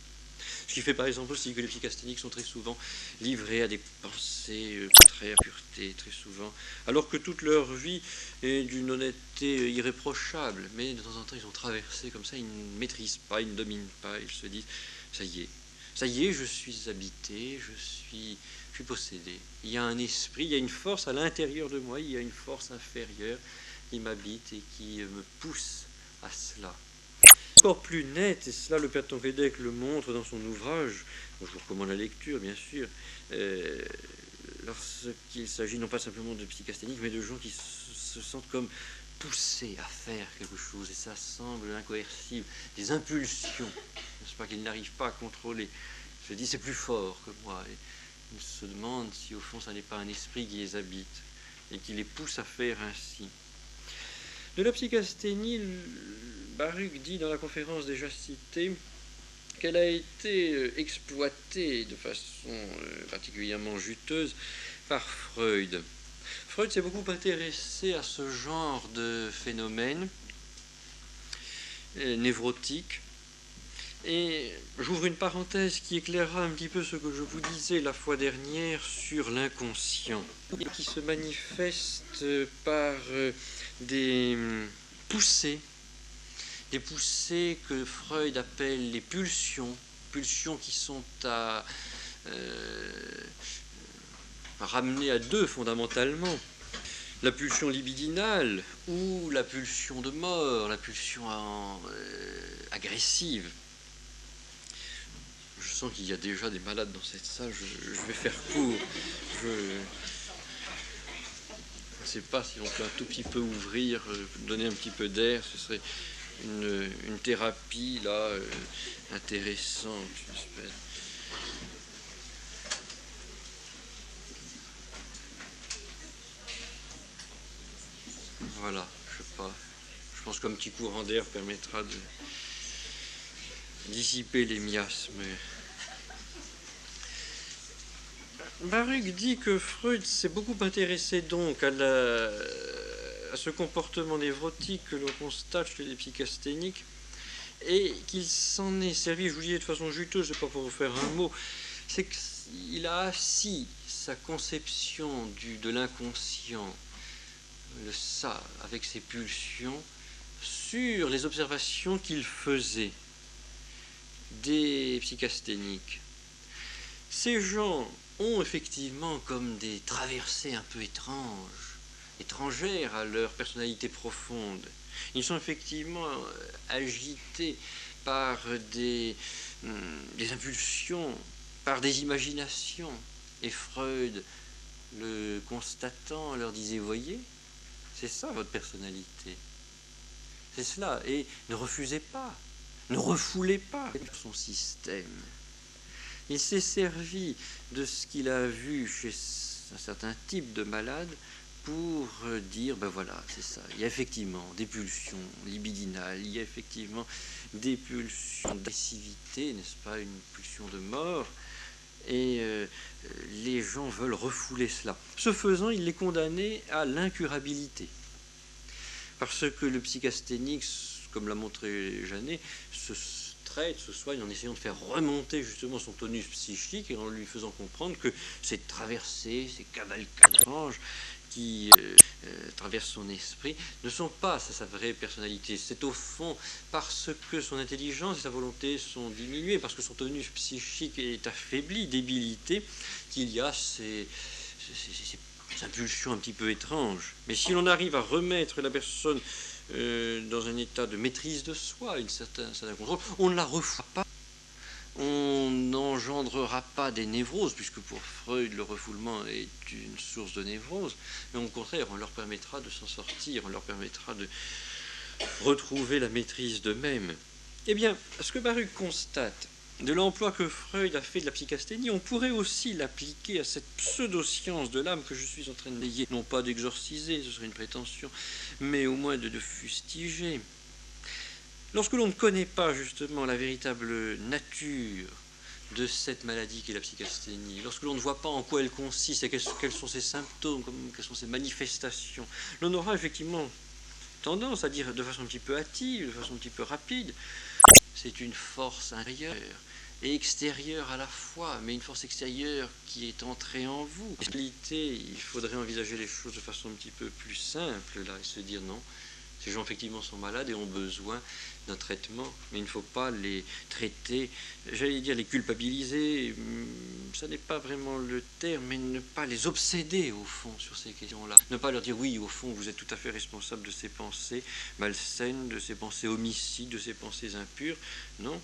Ce qui fait par exemple aussi que les psychasthéniques sont très souvent livrés à des pensées contraires, pureté, très souvent, alors que toute leur vie est d'une honnêteté irréprochable. Mais de temps en temps, ils ont traversé comme ça, ils ne maîtrisent pas, ils ne dominent pas, ils se disent « ça y est, je suis habité, je suis possédé. Il y a un esprit, il y a une force à l'intérieur de moi, il y a une force inférieure qui m'habite et qui me pousse à cela. » Encore plus net, et cela le père Tonquédec le montre dans son ouvrage, dont je vous recommande la lecture bien sûr, lorsqu'il s'agit non pas simplement de psychasthéniques, mais de gens qui se sentent comme poussés à faire quelque chose, et ça semble incoercible, des impulsions, n'est-ce pas, qu'ils n'arrivent pas à contrôler. Je dis c'est plus fort que moi, et ils se demandent si au fond ça n'est pas un esprit qui les habite, et qui les pousse à faire ainsi. De la psychasthénie, Baruch dit dans la conférence déjà citée qu'elle a été exploitée de façon particulièrement juteuse par Freud. Freud s'est beaucoup intéressé à ce genre de phénomènes névrotiques. Et j'ouvre une parenthèse qui éclairera un petit peu ce que je vous disais la fois dernière sur l'inconscient, qui se manifeste par des poussées que Freud appelle les pulsions qui sont à ramener à deux fondamentalement. La pulsion libidinale ou la pulsion de mort, la pulsion agressive. Je sens qu'il y a déjà des malades dans cette salle, je vais faire court. Je ne sais pas si on peut un tout petit peu ouvrir, donner un petit peu d'air, ce serait une thérapie là intéressante, j'espère. Voilà, je sais pas. Je pense qu'un petit courant d'air permettra de dissiper les miasmes. Baruch dit que Freud s'est beaucoup intéressé donc à ce comportement névrotique que l'on constate chez les psychasthéniques et qu'il s'en est servi, je vous disais de façon juteuse, je ne sais pas pour vous faire un mot, c'est qu'il a assis sa conception de l'inconscient, le ça, avec ses pulsions, sur les observations qu'il faisait des psychasthéniques. Ces gens ont effectivement comme des traversées un peu étrangères à leur personnalité profonde. Ils sont effectivement agités par des impulsions, par des imaginations. Et Freud, le constatant, leur disait, voyez, c'est ça votre personnalité. C'est cela. Et ne refusez pas, ne refoulez pas son système. Il s'est servi de ce qu'il a vu chez un certain type de malade pour dire, ben voilà, c'est ça. Il y a effectivement des pulsions libidinales, il y a effectivement des pulsions d'agressivité, n'est-ce pas, une pulsion de mort, et les gens veulent refouler cela. Ce faisant, il les condamnait à l'incurabilité. Parce que le psychasthénique, comme l'a montré Janet, se Freud se soigne en essayant de faire remonter justement son tonus psychique et en lui faisant comprendre que ces traversées, ces cavalcades étranges qui traversent son esprit ne sont pas sa vraie personnalité. C'est au fond parce que son intelligence et sa volonté sont diminuées, parce que son tonus psychique est affaibli, débilité, qu'il y a ces impulsions un petit peu étranges. Mais si l'on arrive à remettre la personne dans un état de maîtrise de soi, un certain contrôle, on ne la refoule pas. On n'engendrera pas des névroses, puisque pour Freud, le refoulement est une source de névrose, mais au contraire, on leur permettra de s'en sortir, on leur permettra de retrouver la maîtrise d'eux-mêmes. Eh bien, ce que Baruch constate de l'emploi que Freud a fait de la psychasthénie, on pourrait aussi l'appliquer à cette pseudo-science de l'âme que je suis en train de lier, non pas d'exorciser, ce serait une prétention, mais au moins de fustiger. Lorsque l'on ne connaît pas justement la véritable nature de cette maladie qu'est la psychasthénie, lorsque l'on ne voit pas en quoi elle consiste et quels sont ses symptômes, quelles sont ses manifestations, l'on aura effectivement tendance à dire de façon un petit peu hâtive, de façon un petit peu rapide, c'est une force intérieure et extérieure à la fois, mais une force extérieure qui est entrée en vous. En réalité, il faudrait envisager les choses de façon un petit peu plus simple là et se dire non, ces gens effectivement sont malades et ont besoin d'un traitement, mais il ne faut pas les traiter, j'allais dire les culpabiliser, ça n'est pas vraiment le terme, mais ne pas les obséder au fond sur ces questions-là. Ne pas leur dire oui, au fond, vous êtes tout à fait responsable de ces pensées malsaines, de ces pensées homicides, de ces pensées impures. Non.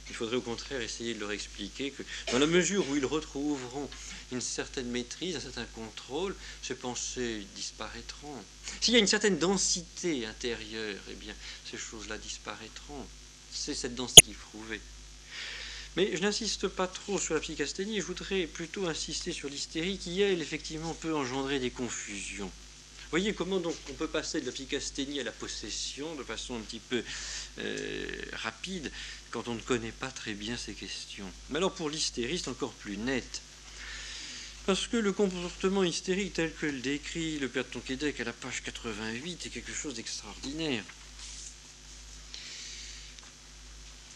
Il faudrait au contraire essayer de leur expliquer que dans la mesure où ils retrouveront une certaine maîtrise, un certain contrôle, ces pensées disparaîtront. S'il y a une certaine densité intérieure, eh bien, ces choses-là disparaîtront. C'est cette densité qu'il faut trouver. Mais je n'insiste pas trop sur la psychasthénie, je voudrais plutôt insister sur l'hystérie qui, elle, effectivement, peut engendrer des confusions. Voyez comment donc on peut passer de la psychasthénie à la possession de façon un petit peu rapide quand on ne connaît pas très bien ces questions. Mais alors pour l'hystérie, c'est encore plus net. Parce que le comportement hystérique tel que le décrit le père de Tonquédec à la page 88 est quelque chose d'extraordinaire.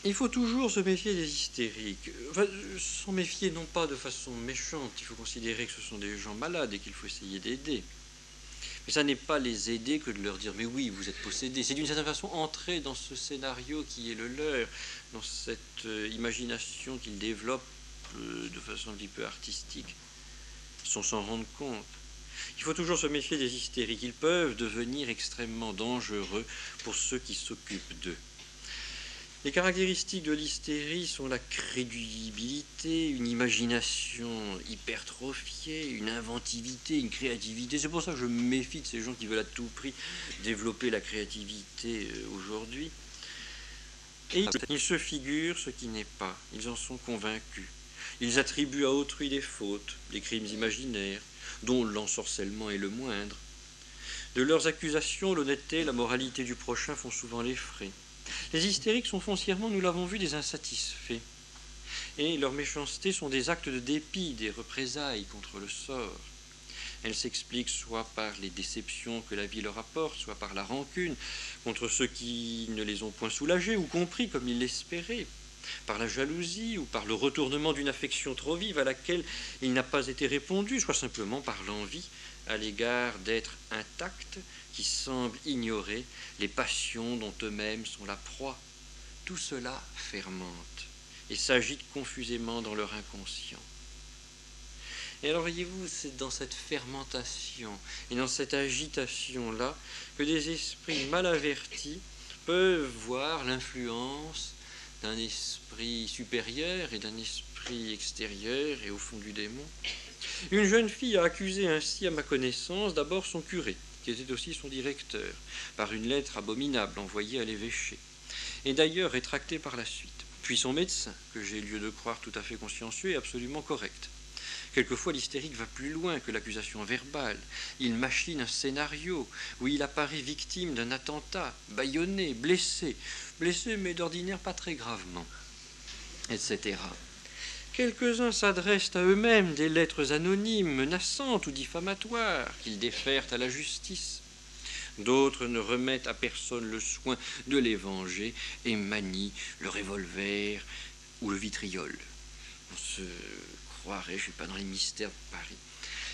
Il faut toujours se méfier des hystériques. Enfin, s'en méfier non pas de façon méchante, il faut considérer que ce sont des gens malades et qu'il faut essayer d'aider. Mais ça n'est pas les aider que de leur dire « mais oui, vous êtes possédés ». C'est d'une certaine façon entrer dans ce scénario qui est le leur, dans cette imagination qu'ils développent de façon un petit peu artistique, sans s'en rendre compte. Il faut toujours se méfier des hystériques. Ils peuvent devenir extrêmement dangereux pour ceux qui s'occupent d'eux. Les caractéristiques de l'hystérie sont la crédulité, une imagination hypertrophiée, une inventivité, une créativité. C'est pour ça que je me méfie de ces gens qui veulent à tout prix développer la créativité aujourd'hui. Et ils se figurent ce qui n'est pas, ils en sont convaincus. Ils attribuent à autrui des fautes, des crimes imaginaires, dont l'ensorcellement est le moindre. De leurs accusations, l'honnêteté, la moralité du prochain font souvent les frais. Les hystériques sont foncièrement, nous l'avons vu, des insatisfaits. Et leurs méchancetés sont des actes de dépit, des représailles contre le sort. Elles s'expliquent soit par les déceptions que la vie leur apporte, soit par la rancune contre ceux qui ne les ont point soulagés ou compris comme ils l'espéraient, par la jalousie ou par le retournement d'une affection trop vive à laquelle il n'a pas été répondu, soit simplement par l'envie à l'égard d'être intacts, qui semblent ignorer les passions dont eux-mêmes sont la proie. Tout cela fermente et s'agite confusément dans leur inconscient. Et alors voyez-vous, c'est dans cette fermentation et dans cette agitation-là que des esprits mal avertis peuvent voir l'influence d'un esprit supérieur et d'un esprit extérieur et au fond du démon. Une jeune fille a accusé ainsi, à ma connaissance, d'abord son curé, qui était aussi son directeur, par une lettre abominable envoyée à l'évêché, et d'ailleurs rétractée par la suite. Puis son médecin, que j'ai lieu de croire tout à fait consciencieux et absolument correct. Quelquefois, l'hystérique va plus loin que l'accusation verbale. Il machine un scénario où il apparaît victime d'un attentat, bâillonné, blessé mais d'ordinaire pas très gravement, etc. Quelques-uns s'adressent à eux-mêmes des lettres anonymes, menaçantes ou diffamatoires, qu'ils défèrent à la justice. D'autres ne remettent à personne le soin de les venger et manient le revolver ou le vitriol. On se croirait, je ne suis pas dans les mystères de Paris.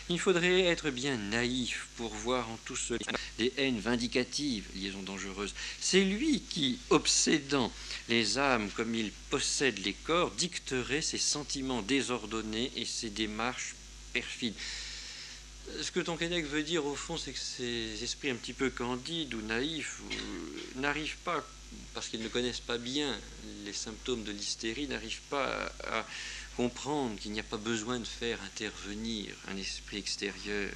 Il faudrait être bien naïf pour voir en tout cela des haines vindicatives, liaisons dangereuses. C'est lui qui, obsédant les âmes comme il possède les corps, dicterait ses sentiments désordonnés et ses démarches perfides. Ce que Tonquédec veut dire, au fond, c'est que ces esprits un petit peu candides ou naïfs n'arrivent pas, parce qu'ils ne connaissent pas bien les symptômes de l'hystérie, n'arrivent pas à comprendre qu'il n'y a pas besoin de faire intervenir un esprit extérieur.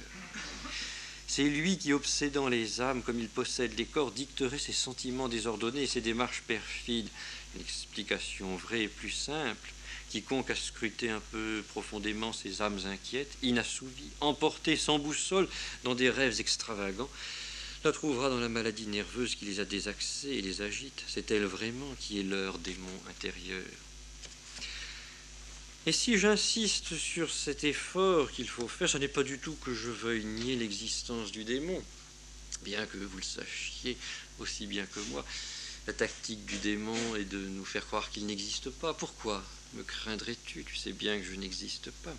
C'est lui qui, obsédant les âmes comme il possède les corps, dicterait ses sentiments désordonnés et ses démarches perfides. Une explication vraie et plus simple. Quiconque a scruté un peu profondément ces âmes inquiètes, inassouvies, emportées sans boussole dans des rêves extravagants, la trouvera dans la maladie nerveuse qui les a désaxées et les agite. C'est elle vraiment qui est leur démon intérieur. Et si j'insiste sur cet effort qu'il faut faire, ce n'est pas du tout que je veuille nier l'existence du démon, bien que vous le sachiez aussi bien que moi. La tactique du démon est de nous faire croire qu'il n'existe pas. Pourquoi me craindrais-tu? Tu sais bien que je n'existe pas.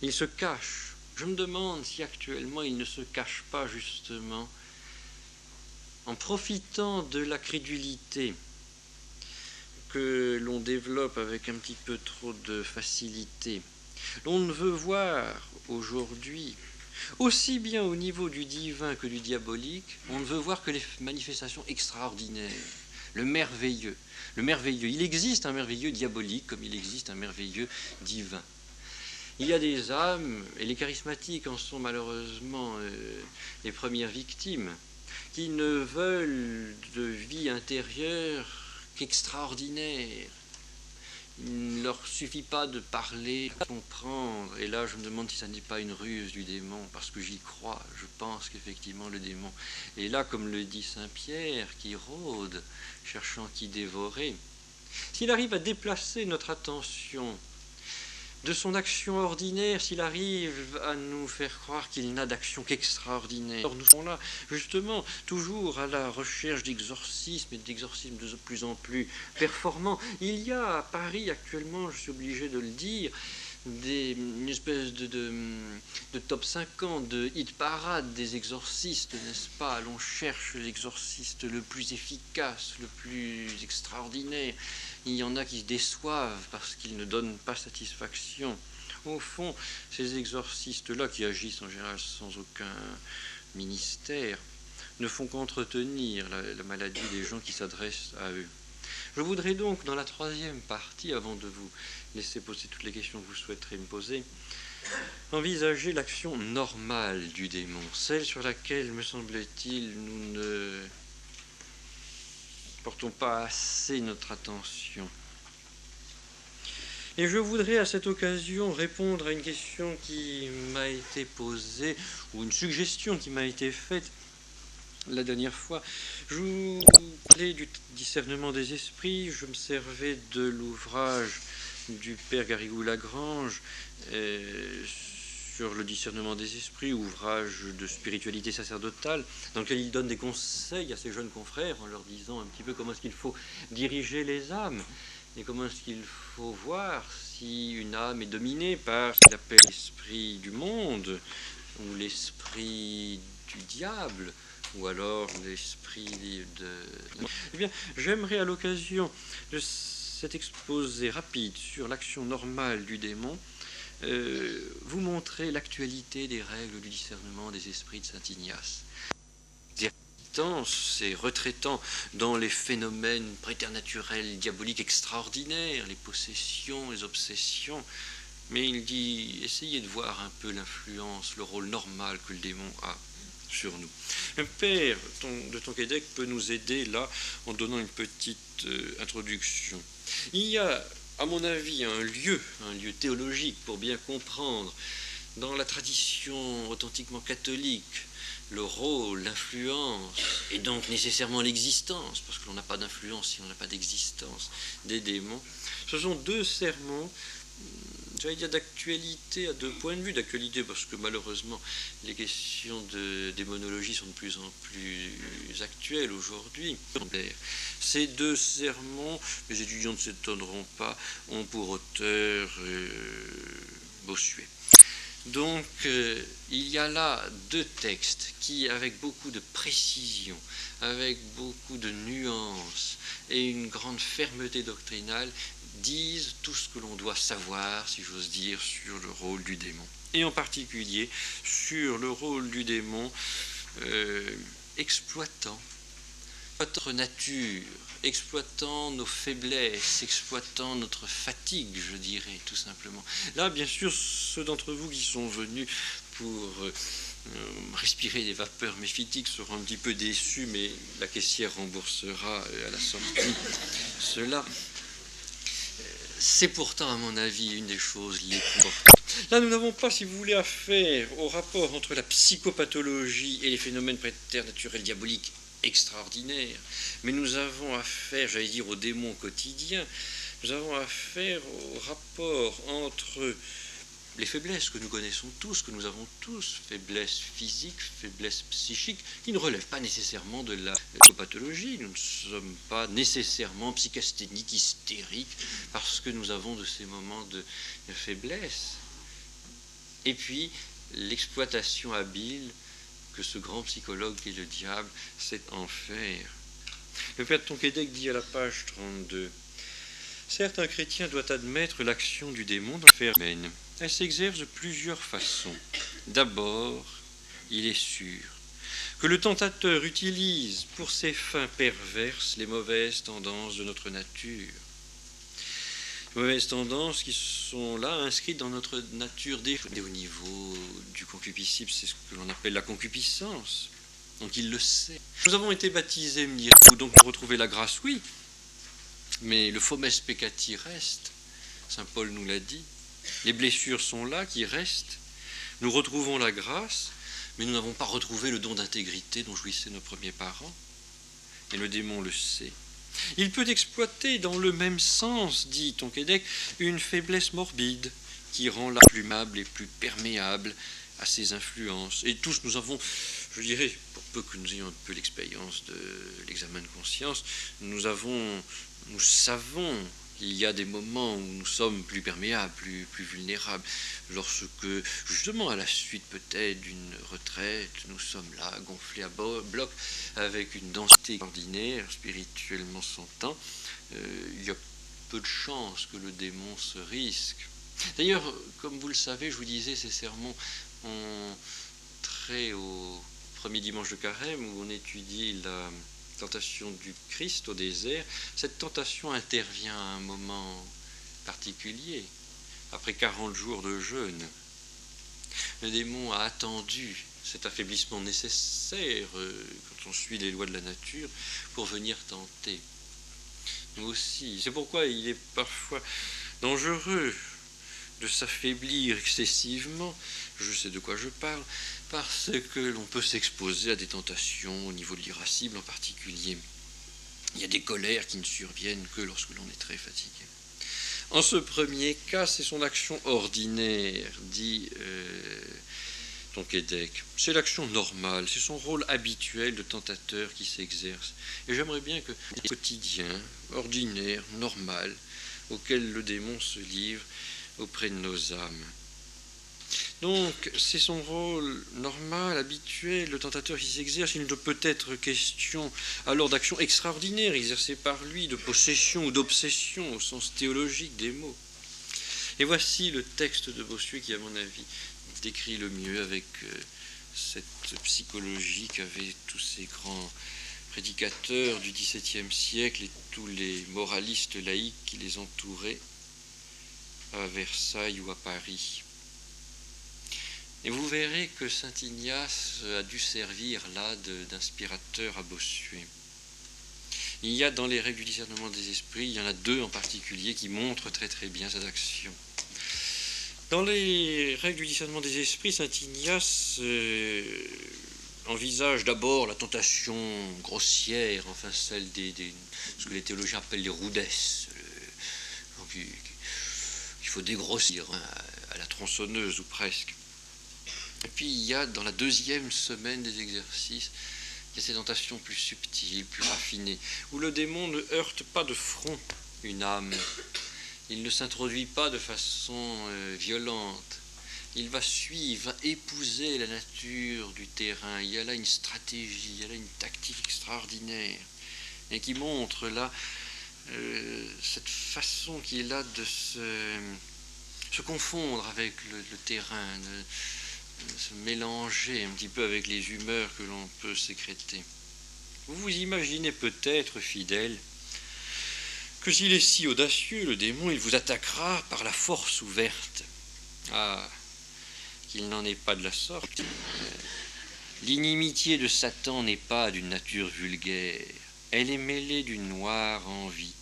Il se cache. Je me demande si actuellement il ne se cache pas justement en profitant de la crédulité que l'on développe avec un petit peu trop de facilité. L'on ne veut voir aujourd'hui, aussi bien au niveau du divin que du diabolique, on ne veut voir que les manifestations extraordinaires, le merveilleux. Le merveilleux, il existe un merveilleux diabolique comme il existe un merveilleux divin. Il y a des âmes, et les charismatiques en sont malheureusement les premières victimes, qui ne veulent de vie intérieure qu'extraordinaire. Il ne leur suffit pas de parler, de comprendre. Et là, je me demande si ça n'est pas une ruse du démon, parce que j'y crois. Je pense qu'effectivement, le démon est là, comme le dit saint Pierre, qui rôde, cherchant qui dévorer. S'il arrive à déplacer notre attention de son action ordinaire, s'il arrive à nous faire croire qu'il n'a d'action qu'extraordinaire. Or, nous sommes là, justement, toujours à la recherche d'exorcismes et d'exorcismes de plus en plus performants. Il y a à Paris actuellement, je suis obligé de le dire, une espèce de top 50, de hit parade des exorcistes, n'est-ce pas? L'on cherche l'exorciste le plus efficace, le plus extraordinaire. Il y en a qui se déçoivent parce qu'ils ne donnent pas satisfaction. Au fond, ces exorcistes-là, qui agissent en général sans aucun ministère, ne font qu'entretenir la maladie des gens qui s'adressent à eux. Je voudrais donc, dans la troisième partie, avant de vous laisser poser toutes les questions que vous souhaiterez me poser, envisager l'action normale du démon, celle sur laquelle, me semble-t-il, nous ne portons pas assez notre attention. Et je voudrais à cette occasion répondre à une question qui m'a été posée, ou une suggestion qui m'a été faite la dernière fois. Je vous parlais du discernement des esprits, je me servais de l'ouvrage du père Garrigou-Lagrange sur le discernement des esprits, ouvrage de spiritualité sacerdotale, dans lequel il donne des conseils à ses jeunes confrères en leur disant un petit peu comment est-ce qu'il faut diriger les âmes et comment est-ce qu'il faut voir si une âme est dominée par ce qu'il appelle l'esprit du monde ou l'esprit du diable ou alors l'esprit de... Eh bien, j'aimerais à l'occasion de cet exposé rapide sur l'action normale du démon vous montrer l'actualité des règles du discernement des esprits de saint Ignace. C'est retraitant dans les phénomènes préternaturels, diaboliques extraordinaires, les possessions, les obsessions, mais il dit, essayez de voir un peu l'influence, le rôle normal que le démon a sur nous. Le père de Tonquédec peut nous aider là en donnant une petite introduction. Il y a, à mon avis, un lieu théologique pour bien comprendre dans la tradition authentiquement catholique le rôle, l'influence et donc nécessairement l'existence, parce que l'on n'a pas d'influence si on n'a pas d'existence des démons. Ce sont deux sermons j'allais dire d'actualité à deux points de vue. D'actualité parce que malheureusement les questions de démonologie sont de plus en plus actuelles aujourd'hui. Ces deux sermons, les étudiants ne s'étonneront pas, ont pour auteur Bossuet. Donc il y a là deux textes qui, avec beaucoup de précision, avec beaucoup de nuances et une grande fermeté doctrinale, disent tout ce que l'on doit savoir, si j'ose dire, sur le rôle du démon. Et en particulier sur le rôle du démon exploitant notre nature, exploitant nos faiblesses, exploitant notre fatigue, je dirais, tout simplement. Là, bien sûr, ceux d'entre vous qui sont venus pour respirer des vapeurs méphitiques seront un petit peu déçus, mais la caissière remboursera à la sortie cela. C'est pourtant, à mon avis, une des choses les plus importantes. Là, nous n'avons pas, si vous voulez, affaire au rapport entre la psychopathologie et les phénomènes préternaturels diaboliques extraordinaires, mais nous avons affaire, j'allais dire, au démon quotidien. Nous avons affaire au rapport entre les faiblesses que nous connaissons tous, que nous avons tous, faiblesses physiques, faiblesses psychiques, qui ne relèvent pas nécessairement de la psychopathologie. Nous ne sommes pas nécessairement psychasthéniques, hystériques, parce que nous avons de ces moments de faiblesse. Et puis, l'exploitation habile que ce grand psychologue qu'est le diable sait en faire. Le père de Tonquédec dit à la page 32, « Certes, un chrétien doit admettre l'action du démon dans l'affaire humaine. Elle s'exerce de plusieurs façons. D'abord, il est sûr que le tentateur utilise pour ses fins perverses les mauvaises tendances de notre nature. Les mauvaises tendances qui sont là inscrites dans notre nature au niveau du concupiscible, c'est ce que l'on appelle la concupiscence. Donc il le sait. Nous avons été baptisés, me direz-vous, donc pour retrouver la grâce, oui. Mais le fomes peccati reste. Saint Paul nous l'a dit. Les blessures sont là, qui restent. Nous retrouvons la grâce, mais nous n'avons pas retrouvé le don d'intégrité dont jouissaient nos premiers parents. Et le démon le sait. Il peut exploiter dans le même sens, dit Tonquédec, une faiblesse morbide qui rend l'âme plus aimable et plus perméable à ses influences. Et tous nous avons, je dirais, pour peu que nous ayons un peu l'expérience de l'examen de conscience, nous savons qu'il y a des moments où nous sommes plus perméables, plus vulnérables, lorsque, justement, à la suite peut-être d'une retraite, nous sommes là, gonflés à bloc, avec une densité ordinaire, spirituellement s'entend, il y a peu de chances que le démon se risque. D'ailleurs, comme vous le savez, je vous disais, ces sermons ont trait au premier dimanche de Carême, où on étudie la tentation du Christ au désert. Cette tentation intervient à un moment particulier, après 40 jours de jeûne. Le démon a attendu cet affaiblissement nécessaire, quand on suit les lois de la nature, pour venir tenter. Nous aussi. C'est pourquoi il est parfois dangereux de s'affaiblir excessivement, je sais de quoi je parle, parce que l'on peut s'exposer à des tentations au niveau de l'irascible en particulier. Il y a des colères qui ne surviennent que lorsque l'on est très fatigué. En ce premier cas, c'est son action ordinaire, dit Tonquédec. C'est l'action normale, c'est son rôle habituel de tentateur qui s'exerce. Et j'aimerais bien que le quotidien, ordinaire, normal, auquel le démon se livre auprès de nos âmes. Donc, c'est son rôle normal, habituel, le tentateur qui s'exerce. Il ne peut être question alors d'action extraordinaire exercée par lui, de possession ou d'obsession au sens théologique des mots. Et voici le texte de Bossuet qui, à mon avis, décrit le mieux avec cette psychologie qu'avaient tous ces grands prédicateurs du XVIIe siècle et tous les moralistes laïcs qui les entouraient à Versailles ou à Paris. Et vous verrez que saint Ignace a dû servir là d'inspirateur à Bossuet. Il y a dans les règles du discernement des esprits, il y en a deux en particulier qui montrent très très bien cette action. Dans les règles du discernement des esprits, saint Ignace envisage d'abord la tentation grossière, enfin celle ce que les théologiens appellent les rudesses, qui qu'il faut dégrossir à la tronçonneuse ou presque. Et puis il y a dans la deuxième semaine des exercices, il y a ces tentations plus subtiles, plus raffinées, où le démon ne heurte pas de front une âme. Il ne s'introduit pas de façon violente. Il va suivre, va épouser la nature du terrain. Il y a là une stratégie, il y a là une tactique extraordinaire, et qui montre là cette façon qu'il a de se confondre avec le terrain, de se mélanger un petit peu avec les humeurs que l'on peut sécréter. Vous vous imaginez peut-être, fidèle, que s'il est si audacieux, le démon, il vous attaquera par la force ouverte. Ah, qu'il n'en est pas de la sorte. L'inimitié de Satan n'est pas d'une nature vulgaire. Elle est mêlée d'une noire envie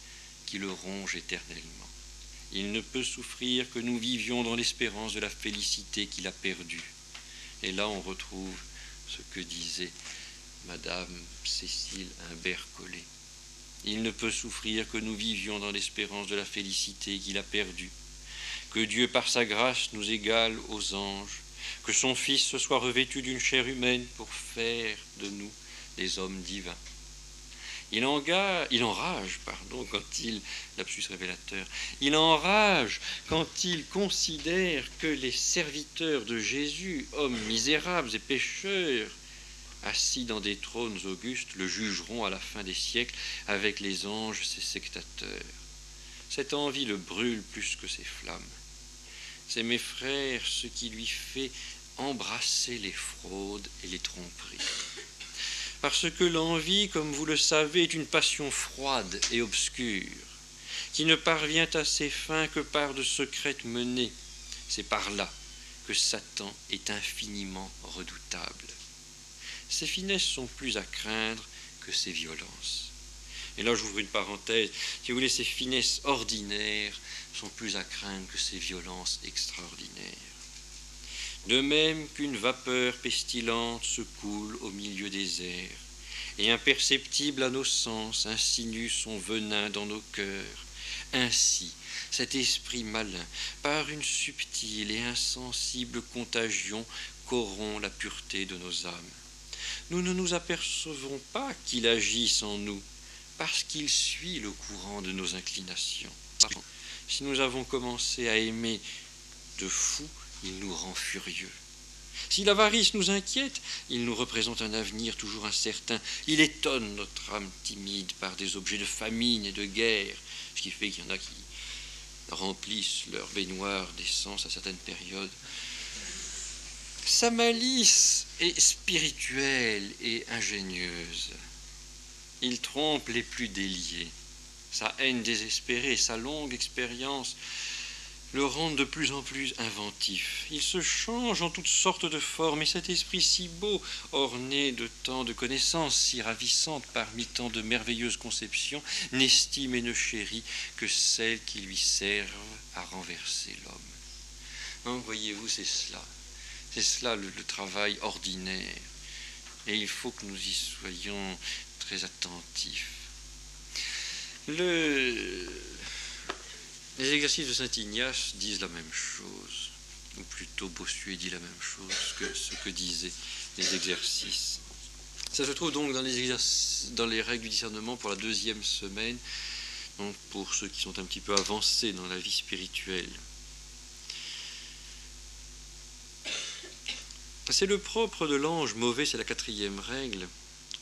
qui le ronge éternellement. Il ne peut souffrir que nous vivions dans l'espérance de la félicité qu'il a perdue. Et là, on retrouve ce que disait Madame Cécile Imbert-Collet. Il ne peut souffrir que nous vivions dans l'espérance de la félicité qu'il a perdue. Que Dieu, par sa grâce, nous égale aux anges. Que son Fils se soit revêtu d'une chair humaine pour faire de nous des hommes divins. Il enrage quand il, lapsus révélateur, il enrage quand il considère que les serviteurs de Jésus, hommes misérables et pécheurs, assis dans des trônes augustes, le jugeront à la fin des siècles avec les anges, ses sectateurs. Cette envie le brûle plus que ses flammes. C'est, mes frères, ce qui lui fait embrasser les fraudes et les tromperies. Parce que l'envie, comme vous le savez, est une passion froide et obscure, qui ne parvient à ses fins que par de secrètes menées. C'est par là que Satan est infiniment redoutable. Ses finesses sont plus à craindre que ses violences. Et là, j'ouvre une parenthèse. Si vous voulez, ces finesses ordinaires sont plus à craindre que ces violences extraordinaires. De même qu'une vapeur pestilente se coule au milieu des airs, et imperceptible à nos sens insinue son venin dans nos cœurs, ainsi cet esprit malin, par une subtile et insensible contagion, corrompt la pureté de nos âmes. Nous ne nous apercevons pas qu'il agisse en nous, parce qu'il suit le courant de nos inclinations. Si nous avons commencé à aimer de fou, il nous rend furieux. Si l'avarice nous inquiète, il nous représente un avenir toujours incertain. Il étonne notre âme timide par des objets de famine et de guerre, ce qui fait qu'il y en a qui remplissent leur baignoire d'essence à certaines périodes. Sa malice est spirituelle et ingénieuse. Il trompe les plus déliés. Sa haine désespérée, sa longue expérience le rendent de plus en plus inventif. Il se change en toutes sortes de formes, et cet esprit si beau, orné de tant de connaissances si ravissantes parmi tant de merveilleuses conceptions, n'estime et ne chérit que celles qui lui servent à renverser l'homme. Donc, voyez-vous, c'est cela. C'est cela le travail ordinaire. Et il faut que nous y soyons très attentifs. Les exercices de saint Ignace disent la même chose, ou plutôt Bossuet dit la même chose que ce que disaient les exercices. Ça se trouve donc dans les règles du discernement pour la deuxième semaine, donc pour ceux qui sont un petit peu avancés dans la vie spirituelle. C'est le propre de l'ange mauvais, c'est la quatrième règle,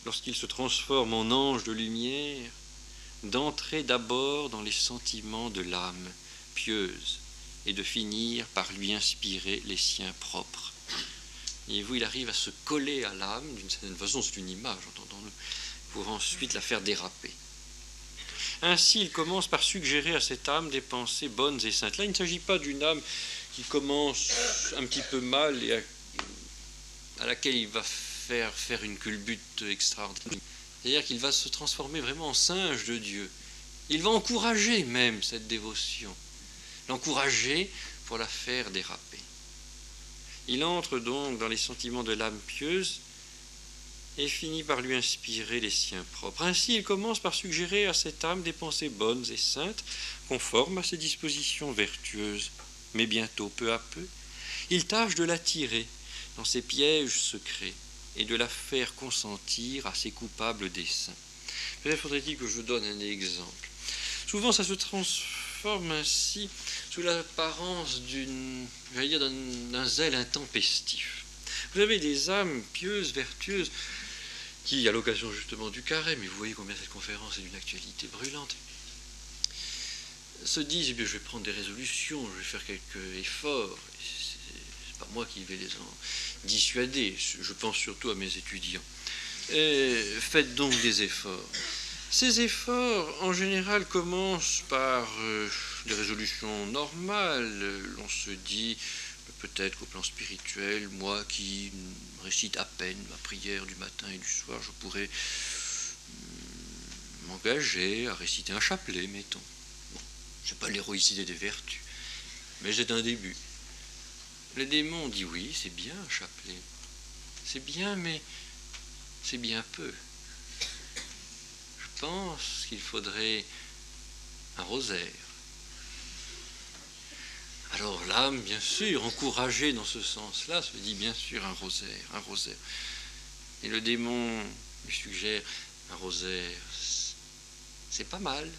lorsqu'il se transforme en ange de lumière, d'entrer d'abord dans les sentiments de l'âme pieuse et de finir par lui inspirer les siens propres. Et vous, il arrive à se coller à l'âme, d'une certaine façon, c'est une image, entendons-le, pour ensuite la faire déraper. Ainsi, il commence par suggérer à cette âme des pensées bonnes et saintes. Là, il ne s'agit pas d'une âme qui commence un petit peu mal et à laquelle il va faire une culbute extraordinaire. C'est-à-dire qu'il va se transformer vraiment en singe de Dieu. Il va encourager même cette dévotion, l'encourager pour la faire déraper. Il entre donc dans les sentiments de l'âme pieuse et finit par lui inspirer les siens propres. Ainsi, il commence par suggérer à cette âme des pensées bonnes et saintes, conformes à ses dispositions vertueuses. Mais bientôt, peu à peu, il tâche de l'attirer dans ses pièges secrets et de la faire consentir à ses coupables desseins. Peut-être faudrait-il que je donne un exemple. Souvent, ça se transforme ainsi sous l'apparence d'un zèle intempestif. Vous avez des âmes pieuses, vertueuses, qui, à l'occasion justement du carême, mais vous voyez combien cette conférence est d'une actualité brûlante, se disent, je vais prendre des résolutions, je vais faire quelques efforts. C'est pas moi qui vais les en dissuader, je pense surtout à mes étudiants. Faites donc des efforts. Ces efforts, en général, commencent par des résolutions normales. On se dit, peut-être qu'au plan spirituel, moi qui récite à peine ma prière du matin et du soir, je pourrais m'engager à réciter un chapelet, mettons. Bon, je n'ai pas l'héroïcité des vertus, mais c'est un début. Le démon dit oui, c'est bien un chapelet. C'est bien, mais c'est bien peu. Je pense qu'il faudrait un rosaire. Alors l'âme, bien sûr, encouragée dans ce sens-là, se dit bien sûr un rosaire. Et le démon lui suggère un rosaire. C'est pas mal,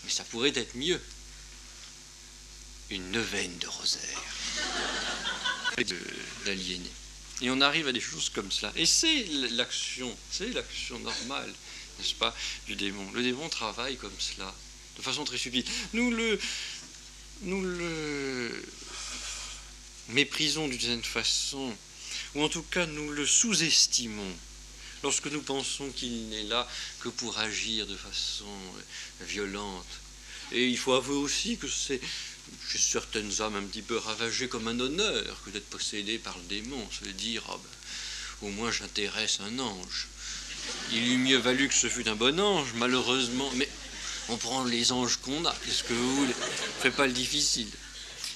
mais ça pourrait être mieux. Une neuvaine de rosaire. D'aliéner. Et on arrive à des choses comme cela. Et c'est l'action normale, n'est-ce pas, du démon. Le démon travaille comme cela, de façon très subtile. Nous le méprisons d'une certaine façon, ou en tout cas nous le sous-estimons, lorsque nous pensons qu'il n'est là que pour agir de façon violente. Et il faut avouer aussi que c'est chez certaines âmes un petit peu ravagées comme un honneur que d'être possédées par le démon, se dire au moins j'intéresse un ange. Il eût mieux valu que ce fût un bon ange, malheureusement, mais on prend les anges qu'on a, qu'est-ce que vous voulez, on ne fait pas le difficile.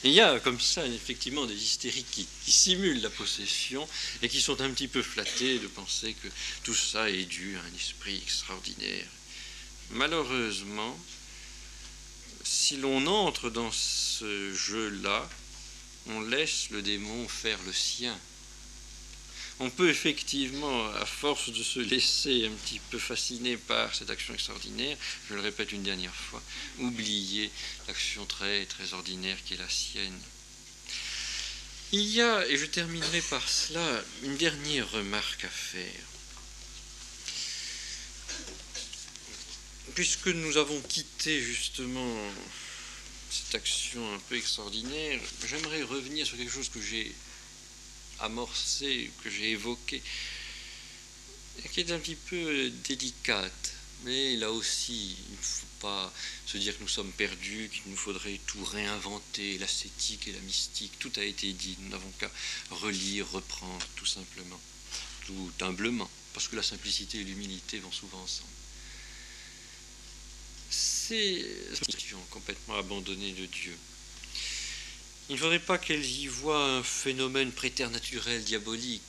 Et il y a comme ça effectivement des hystériques qui simulent la possession et qui sont un petit peu flattés de penser que tout ça est dû à un esprit extraordinaire. Malheureusement, si l'on entre dans ce jeu-là, on laisse le démon faire le sien. On peut effectivement, à force de se laisser un petit peu fasciner par cette action extraordinaire, je le répète une dernière fois, oublier l'action très, très ordinaire qui est la sienne. Il y a, et je terminerai par cela, une dernière remarque à faire. Puisque nous avons quitté justement cette action un peu extraordinaire, j'aimerais revenir sur quelque chose que j'ai amorcé, que j'ai évoqué, qui est un petit peu délicate. Mais là aussi, il ne faut pas se dire que nous sommes perdus, qu'il nous faudrait tout réinventer, l'ascétique et la mystique. Tout a été dit, nous n'avons qu'à relire, reprendre, tout simplement, tout humblement, parce que la simplicité et l'humilité vont souvent ensemble. C'est complètement abandonnées de Dieu. Il ne faudrait pas qu'elles y voient un phénomène préternaturel diabolique.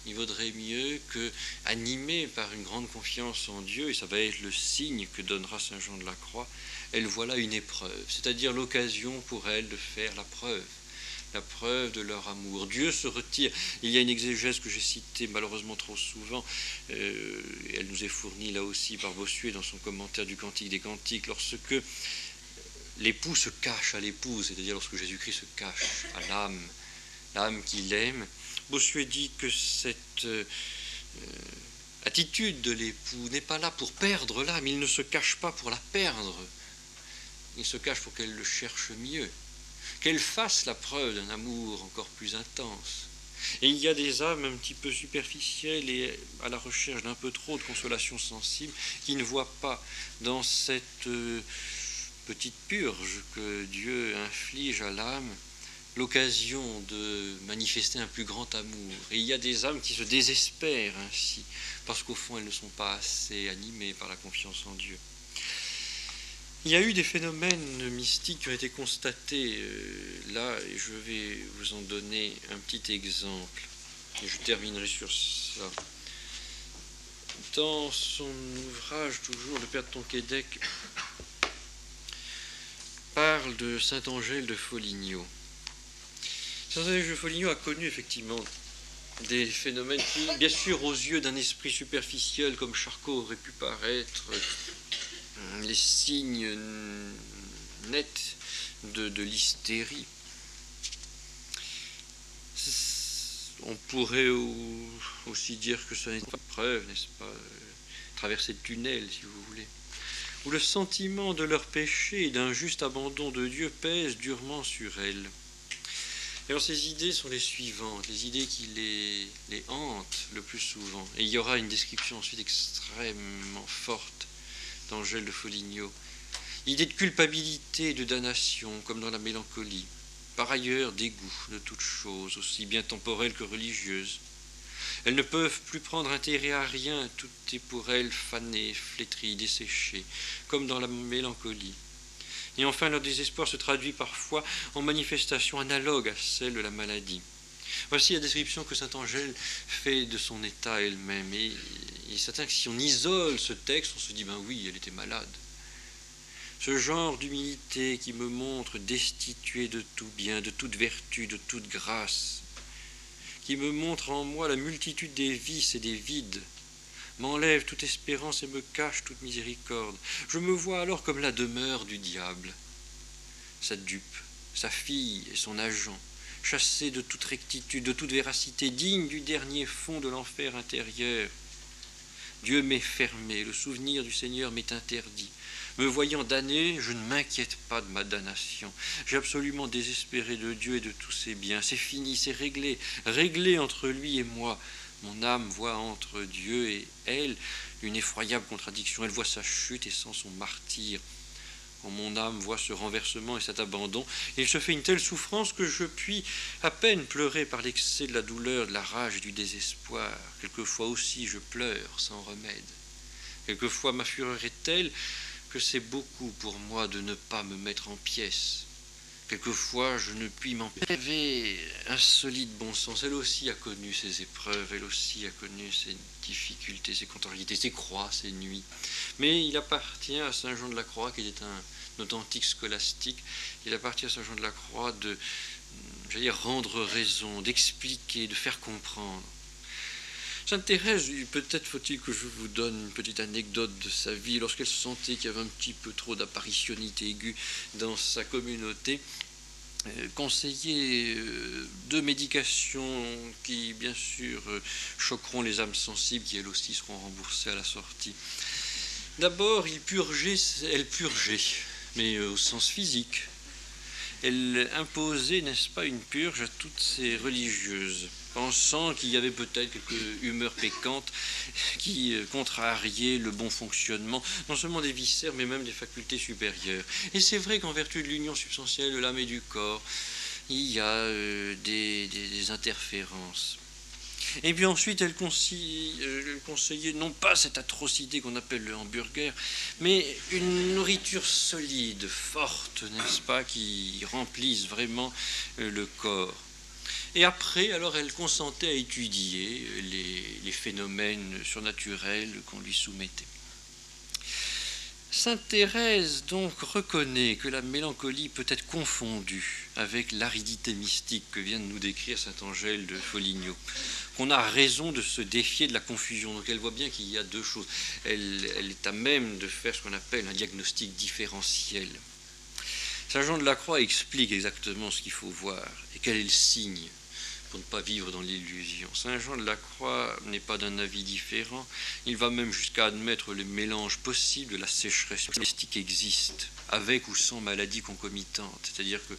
Il vaudrait mieux que, animées par une grande confiance en Dieu, et ça va être le signe que donnera Saint Jean de la Croix, elles voient là une épreuve, c'est-à-dire l'occasion pour elles de faire la preuve de leur amour. Dieu se retire. Il y a une exégèse que j'ai citée malheureusement trop souvent, et elle nous est fournie là aussi par Bossuet dans son commentaire du Cantique des Cantiques, lorsque l'époux se cache à l'épouse, c'est-à-dire lorsque Jésus-Christ se cache à l'âme qu'il aime. Bossuet dit que cette attitude de l'époux n'est pas là pour perdre l'âme, il ne se cache pas pour la perdre, il se cache pour qu'elle le cherche mieux, qu'elle fasse la preuve d'un amour encore plus intense. Et il y a des âmes un petit peu superficielles et à la recherche d'un peu trop de consolation sensible qui ne voient pas dans cette petite purge que Dieu inflige à l'âme l'occasion de manifester un plus grand amour. Et il y a des âmes qui se désespèrent ainsi, parce qu'au fond elles ne sont pas assez animées par la confiance en Dieu. Il y a eu des phénomènes mystiques qui ont été constatés là, et je vais vous en donner un petit exemple, et je terminerai sur ça. dans son ouvrage, toujours, le père de Tonquédec parle de saint Angèle de Foligno. Saint Angèle de Foligno a connu effectivement des phénomènes qui, bien sûr, aux yeux d'un esprit superficiel comme Charcot aurait pu paraître les signes nets de l'hystérie. On pourrait aussi dire que ça n'est pas preuve, n'est-ce pas, traverser de tunnel, si vous voulez, où le sentiment de leur péché et d'un juste abandon de Dieu pèse durement sur elles. Et alors ces idées sont les suivantes, les idées qui les hantent le plus souvent. Et il y aura une description ensuite extrêmement forte d'Angèle de Foligno. L'idée de culpabilité et de damnation, comme dans la mélancolie. Par ailleurs, dégoût de toutes choses, aussi bien temporelles que religieuses. Elles ne peuvent plus prendre intérêt à rien, tout est pour elles fané, flétri, desséché, comme dans la mélancolie. Et enfin, leur désespoir se traduit parfois en manifestations analogues à celles de la maladie. Voici la description que saint Angèle fait de son état elle-même. Et il est certain que si on isole ce texte, on se dit, ben oui, elle était malade. Ce genre d'humilité qui me montre destituée de tout bien, de toute vertu, de toute grâce, qui me montre en moi la multitude des vices et des vides, m'enlève toute espérance et me cache toute miséricorde. Je me vois alors comme la demeure du diable, sa dupe, sa fille et son agent, chassés de toute rectitude, de toute véracité, dignes du dernier fond de l'enfer intérieur. Dieu m'est fermé, le souvenir du Seigneur m'est interdit. Me voyant damné, je ne m'inquiète pas de ma damnation. J'ai absolument désespéré de Dieu et de tous ses biens. C'est fini, c'est réglé, réglé entre lui et moi. Mon âme voit entre Dieu et elle une effroyable contradiction. Elle voit sa chute et sent son martyre. Quand mon âme voit ce renversement et cet abandon, il se fait une telle souffrance que je puis à peine pleurer par l'excès de la douleur, de la rage et du désespoir. Quelquefois aussi je pleure sans remède. Quelquefois ma fureur est telle que c'est beaucoup pour moi de ne pas me mettre en pièces. Quelquefois, je ne puis m'en priver. Insolite bon sens, elle aussi a connu ses épreuves, elle aussi a connu ses difficultés, ses contrariétés, ses croix, ses nuits. Mais il appartient à saint Jean de la Croix, qui était un authentique scolastique, il appartient à saint Jean de la Croix de, j'allais dire, rendre raison, d'expliquer, de faire comprendre. Sainte Thérèse, peut-être faut-il que je vous donne une petite anecdote de sa vie. Lorsqu'elle sentait qu'il y avait un petit peu trop d'apparitionité aiguë dans sa communauté, conseillait deux médications qui, bien sûr, choqueront les âmes sensibles, qui elles aussi seront remboursées à la sortie. D'abord, elle purgeait, mais au sens physique. Elle imposait, n'est-ce pas, une purge à toutes ces religieuses, pensant qu'il y avait peut-être quelques humeurs pécantes qui contrariaient le bon fonctionnement, non seulement des viscères, mais même des facultés supérieures. Et c'est vrai qu'en vertu de l'union substantielle de l'âme et du corps, il y a des interférences. Et puis ensuite, elle conseillait non pas cette atrocité qu'on appelle le hamburger, mais une nourriture solide, forte, n'est-ce pas, qui remplisse vraiment le corps. Et après, alors, elle consentait à étudier les phénomènes surnaturels qu'on lui soumettait. Sainte Thérèse donc reconnaît que la mélancolie peut être confondue avec l'aridité mystique que vient de nous décrire saint Angèle de Foligno, qu'on a raison de se défier de la confusion. Donc elle voit bien qu'il y a deux choses. Elle est à même de faire ce qu'on appelle un diagnostic différentiel. Saint Jean de la Croix explique exactement ce qu'il faut voir et quel est le signe pour ne pas vivre dans l'illusion. Saint Jean de la Croix n'est pas d'un avis différent. Il va même jusqu'à admettre le mélange possible de la sécheresse mystique existe, avec ou sans maladie concomitante. C'est-à-dire que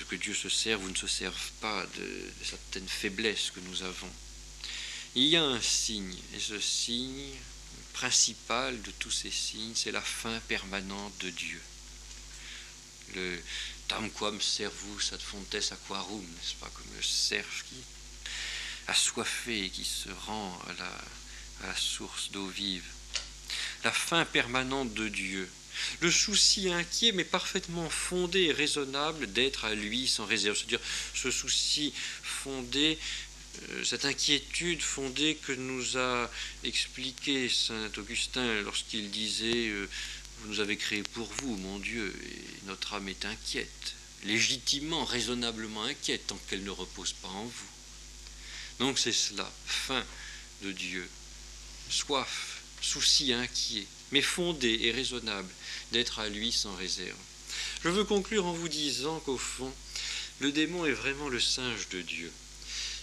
que Dieu se serve ou ne se serve pas de certaines faiblesses que nous avons. Il y a un signe, et ce signe principal de tous ces signes, c'est la faim permanente de Dieu. Le tam quam servus ad fontes aquarum, n'est-ce pas, comme le cerf qui assoiffé et qui se rend à la source d'eau vive. La faim permanente de Dieu. Le souci inquiet mais parfaitement fondé et raisonnable d'être à lui sans réserve. C'est-à-dire ce souci fondé cette inquiétude fondée que nous a expliqué saint Augustin lorsqu'il disait vous nous avez créés pour vous, mon Dieu, et notre âme est inquiète, légitimement, raisonnablement inquiète, tant qu'elle ne repose pas en vous. Donc c'est cela, faim de Dieu, soif, souci inquiet, mais fondé et raisonnable d'être à lui sans réserve. Je veux conclure en vous disant qu'au fond, le démon est vraiment le singe de Dieu.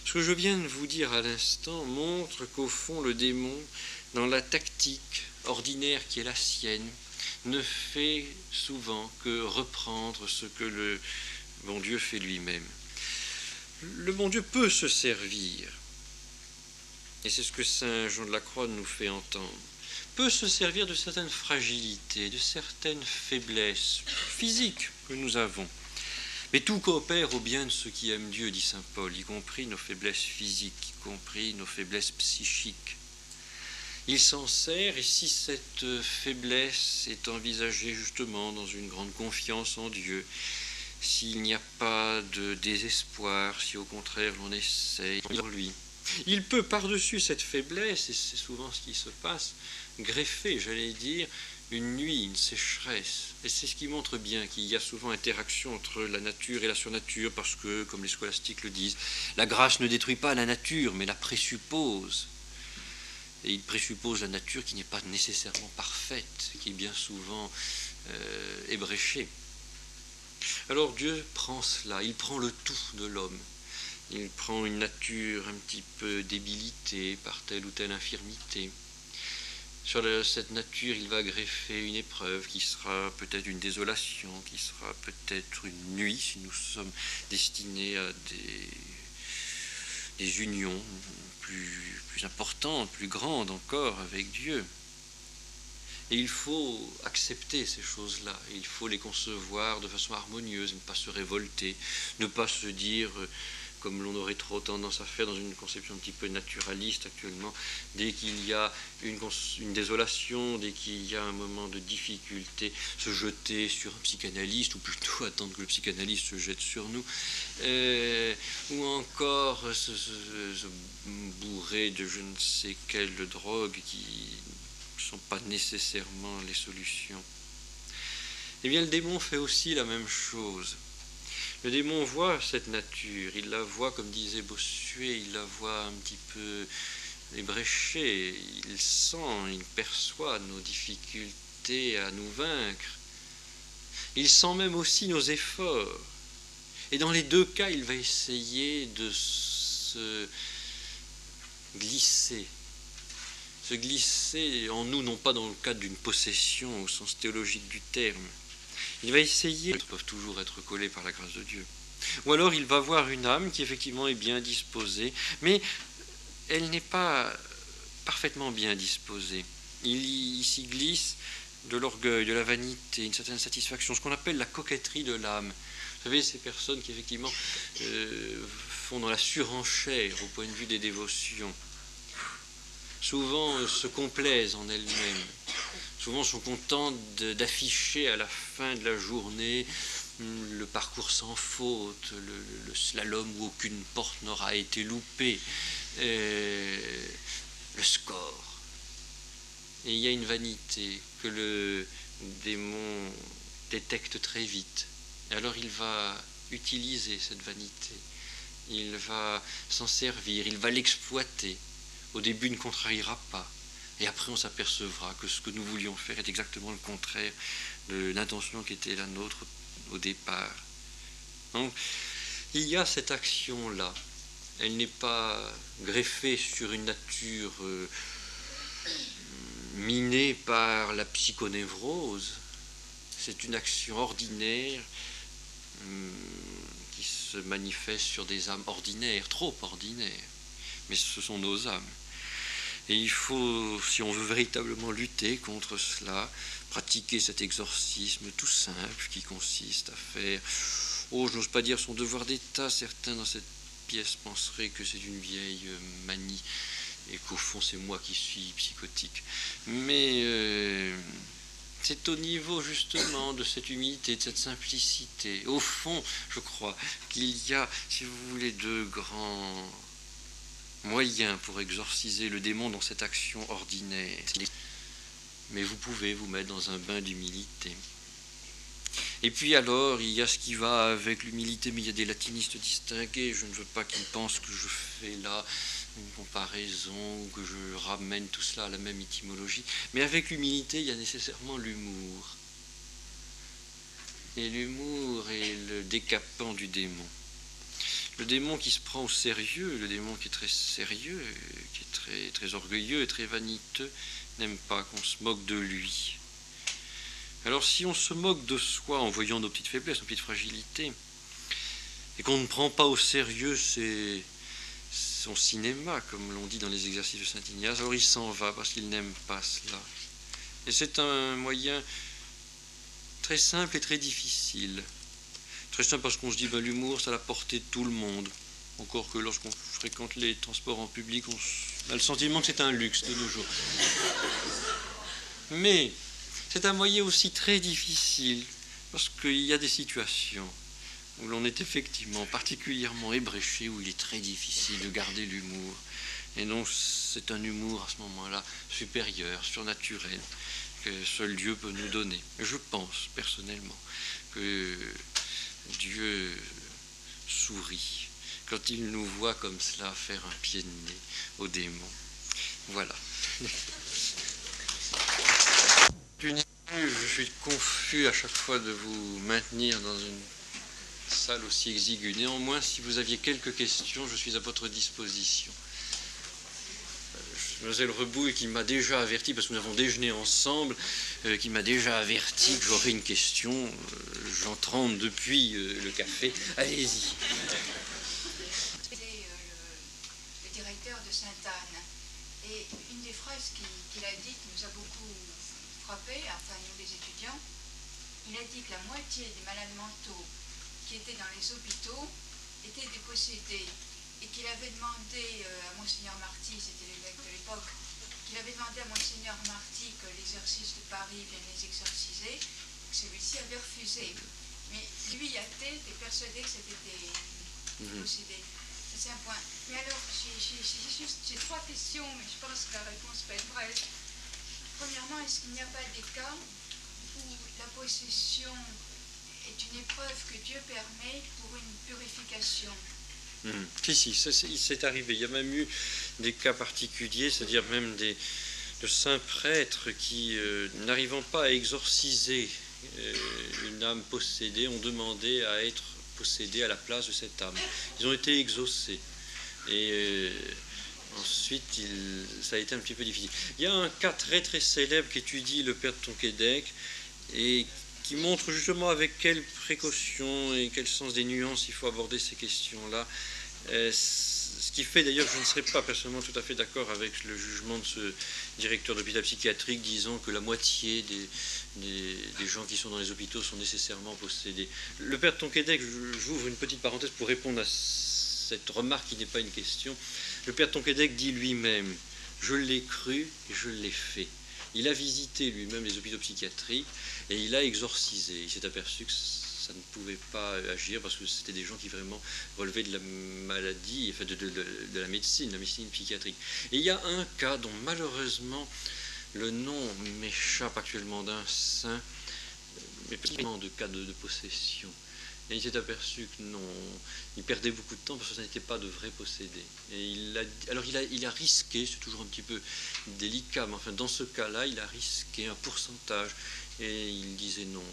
Ce que je viens de vous dire à l'instant montre qu'au fond, le démon, dans la tactique ordinaire qui est la sienne, ne fait souvent que reprendre ce que le bon Dieu fait lui-même. Le bon Dieu peut se servir, et c'est ce que saint Jean de la Croix nous fait entendre, peut se servir de certaines fragilités, de certaines faiblesses physiques que nous avons. Mais tout coopère au bien de ceux qui aiment Dieu, dit saint Paul, y compris nos faiblesses physiques, y compris nos faiblesses psychiques. Il s'en sert, et si cette faiblesse est envisagée justement dans une grande confiance en Dieu, s'il n'y a pas de désespoir, si au contraire l'on essaye en lui, il peut par-dessus cette faiblesse, et c'est souvent ce qui se passe, greffer, j'allais dire, une nuit, une sécheresse. Et c'est ce qui montre bien qu'il y a souvent interaction entre la nature et la surnature, parce que, comme les scolastiques le disent, la grâce ne détruit pas la nature, mais la présuppose. Et il présuppose la nature qui n'est pas nécessairement parfaite, qui est bien souvent ébréchée. Alors Dieu prend cela, il prend le tout de l'homme. Il prend une nature un petit peu débilitée par telle ou telle infirmité. Sur cette nature, il va greffer une épreuve qui sera peut-être une désolation, qui sera peut-être une nuit, si nous sommes destinés à des unions plus importantes, plus grandes encore avec Dieu. Et il faut accepter ces choses-là, il faut les concevoir de façon harmonieuse, ne pas se révolter, ne pas se dire, comme l'on aurait trop tendance à faire dans une conception un petit peu naturaliste actuellement, dès qu'il y a une désolation, dès qu'il y a un moment de difficulté, se jeter sur un psychanalyste, ou plutôt attendre que le psychanalyste se jette sur nous, ou encore se bourrer de je ne sais quelle drogue qui ne sont pas nécessairement les solutions. Eh bien, le démon fait aussi la même chose. Le démon voit cette nature, il la voit, comme disait Bossuet, il la voit un petit peu ébréchée, il sent, il perçoit nos difficultés à nous vaincre. Il sent même aussi nos efforts. Et dans les deux cas, il va essayer de se glisser en nous, non pas dans le cadre d'une possession au sens théologique du terme. Il va essayer, ils peuvent toujours être collés par la grâce de Dieu. Ou alors il va voir une âme qui effectivement est bien disposée, mais elle n'est pas parfaitement bien disposée. Il s'y glisse de l'orgueil, de la vanité, une certaine satisfaction, ce qu'on appelle la coquetterie de l'âme. Vous savez, ces personnes qui effectivement font dans la surenchère au point de vue des dévotions, souvent se complaisent en elles-mêmes, souvent sont contents d'afficher à la fin de la journée le parcours sans faute, le slalom où aucune porte n'aura été loupée, le score. Et il y a une vanité que le démon détecte très vite. Et alors il va utiliser cette vanité, il va s'en servir, il va l'exploiter. Au début, il ne contrariera pas. Et après, on s'apercevra que ce que nous voulions faire est exactement le contraire de l'intention qui était la nôtre au départ. Donc, il y a cette action-là. Elle n'est pas greffée sur une nature minée par la psychonévrose. C'est une action ordinaire qui se manifeste sur des âmes ordinaires, trop ordinaires. Mais ce sont nos âmes. Et il faut, si on veut véritablement lutter contre cela, pratiquer cet exorcisme tout simple qui consiste à faire, je n'ose pas dire son devoir d'état, certains dans cette pièce penseraient que c'est une vieille manie et qu'au fond c'est moi qui suis psychotique. Mais c'est au niveau justement de cette humilité, de cette simplicité. Au fond, je crois qu'il y a, si vous voulez, deux grands moyen pour exorciser le démon dans cette action ordinaire. Mais vous pouvez vous mettre dans un bain d'humilité. Et puis alors, il y a ce qui va avec l'humilité, mais il y a des latinistes distingués. Je ne veux pas qu'ils pensent que je fais là une comparaison, que je ramène tout cela à la même étymologie. Mais avec l'humilité, il y a nécessairement l'humour. Et l'humour est le décapant du démon. Le démon qui se prend au sérieux, le démon qui est très sérieux, qui est très, très orgueilleux et très vaniteux, n'aime pas qu'on se moque de lui. Alors si on se moque de soi en voyant nos petites faiblesses, nos petites fragilités, et qu'on ne prend pas au sérieux son cinéma, comme l'on dit dans les exercices de Saint-Ignace, alors il s'en va parce qu'il n'aime pas cela. Et c'est un moyen très simple et très difficile. Très simple parce qu'on se dit, l'humour, c'est à la portée de tout le monde. Encore que lorsqu'on fréquente les transports en public, on a le sentiment que c'est un luxe de nos jours. Mais c'est un moyen aussi très difficile, parce qu'il y a des situations où l'on est effectivement particulièrement ébréché, où il est très difficile de garder l'humour. Et donc c'est un humour à ce moment-là supérieur, surnaturel, que seul Dieu peut nous donner. Je pense personnellement que Dieu sourit quand il nous voit comme cela faire un pied de nez au démon. Voilà. Je suis confus à chaque fois de vous maintenir dans une salle aussi exiguë. Néanmoins, si vous aviez quelques questions, je suis à votre disposition. Mademoiselle Rebouille, qui m'a déjà averti, parce que nous avons déjeuné ensemble, qui m'a déjà averti que j'aurais une question. J'en tremble depuis le café. Allez-y. Le directeur de Sainte-Anne. Et une des phrases qu'il a dites nous a beaucoup frappé, enfin nous les étudiants. Il a dit que la moitié des malades mentaux qui étaient dans les hôpitaux étaient dépossédés. Et qu'il avait demandé à Monseigneur Marty, c'était l'évêque de l'époque, qu'il avait demandé à Monseigneur Marty que l'exorciste de Paris vienne les exorciser, que celui-ci avait refusé. Mais lui, athée, était persuadé que c'était des possédés. C'est un point. Mais alors, j'ai trois questions, mais je pense que la réponse peut être brève. Premièrement, est-ce qu'il n'y a pas des cas où la possession est une épreuve que Dieu permet pour une purification ? Si, c'est arrivé. Il y a même eu des cas particuliers, c'est-à-dire même de saints prêtres qui, n'arrivant pas à exorciser une âme possédée, ont demandé à être possédés à la place de cette âme. Ils ont été exaucés. Et ensuite, ça a été un petit peu difficile. Il y a un cas très très célèbre qu'étudie le père de Tonquédec et qui montre justement avec quelle précaution et quel sens des nuances il faut aborder ces questions-là. Ce qui fait d'ailleurs que je ne serais pas personnellement tout à fait d'accord avec le jugement de ce directeur d'hôpital psychiatrique disant que la moitié des gens qui sont dans les hôpitaux sont nécessairement possédés. Le père de Tonquédec, j'ouvre une petite parenthèse pour répondre à cette remarque qui n'est pas une question. Le père de Tonquédec dit lui-même « je l'ai cru et je l'ai fait ». Il a visité lui-même les hôpitaux psychiatriques et il a exorcisé. Il s'est aperçu que ça ne pouvait pas agir parce que c'était des gens qui vraiment relevaient de la maladie, enfin de la médecine psychiatrique. Et il y a un cas dont malheureusement le nom m'échappe actuellement d'un saint, mais pas de cas de possession. Et il s'est aperçu que non, il perdait beaucoup de temps parce que ça n'était pas de vrais possédés. Et il a risqué, c'est toujours un petit peu délicat, mais enfin dans ce cas-là, il a risqué un pourcentage. Et il disait non.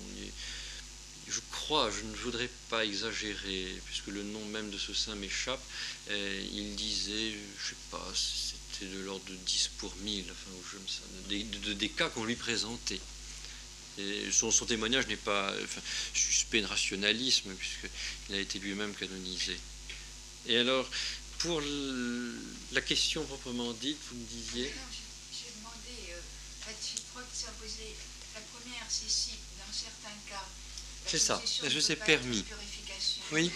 Je crois, je ne voudrais pas exagérer, puisque le nom même de ce saint m'échappe, il disait, je ne sais pas, c'était de l'ordre de 10 pour 1000, enfin, des cas qu'on lui présentait. Et son témoignage n'est pas suspect de rationalisme, puisqu'il a été lui-même canonisé. Et alors, pour la question proprement dite, vous me disiez... Non, j'ai demandé, je crois que ça a posé, la première, c'est si, dans certains cas, c'est ça, je sais permis. Oui.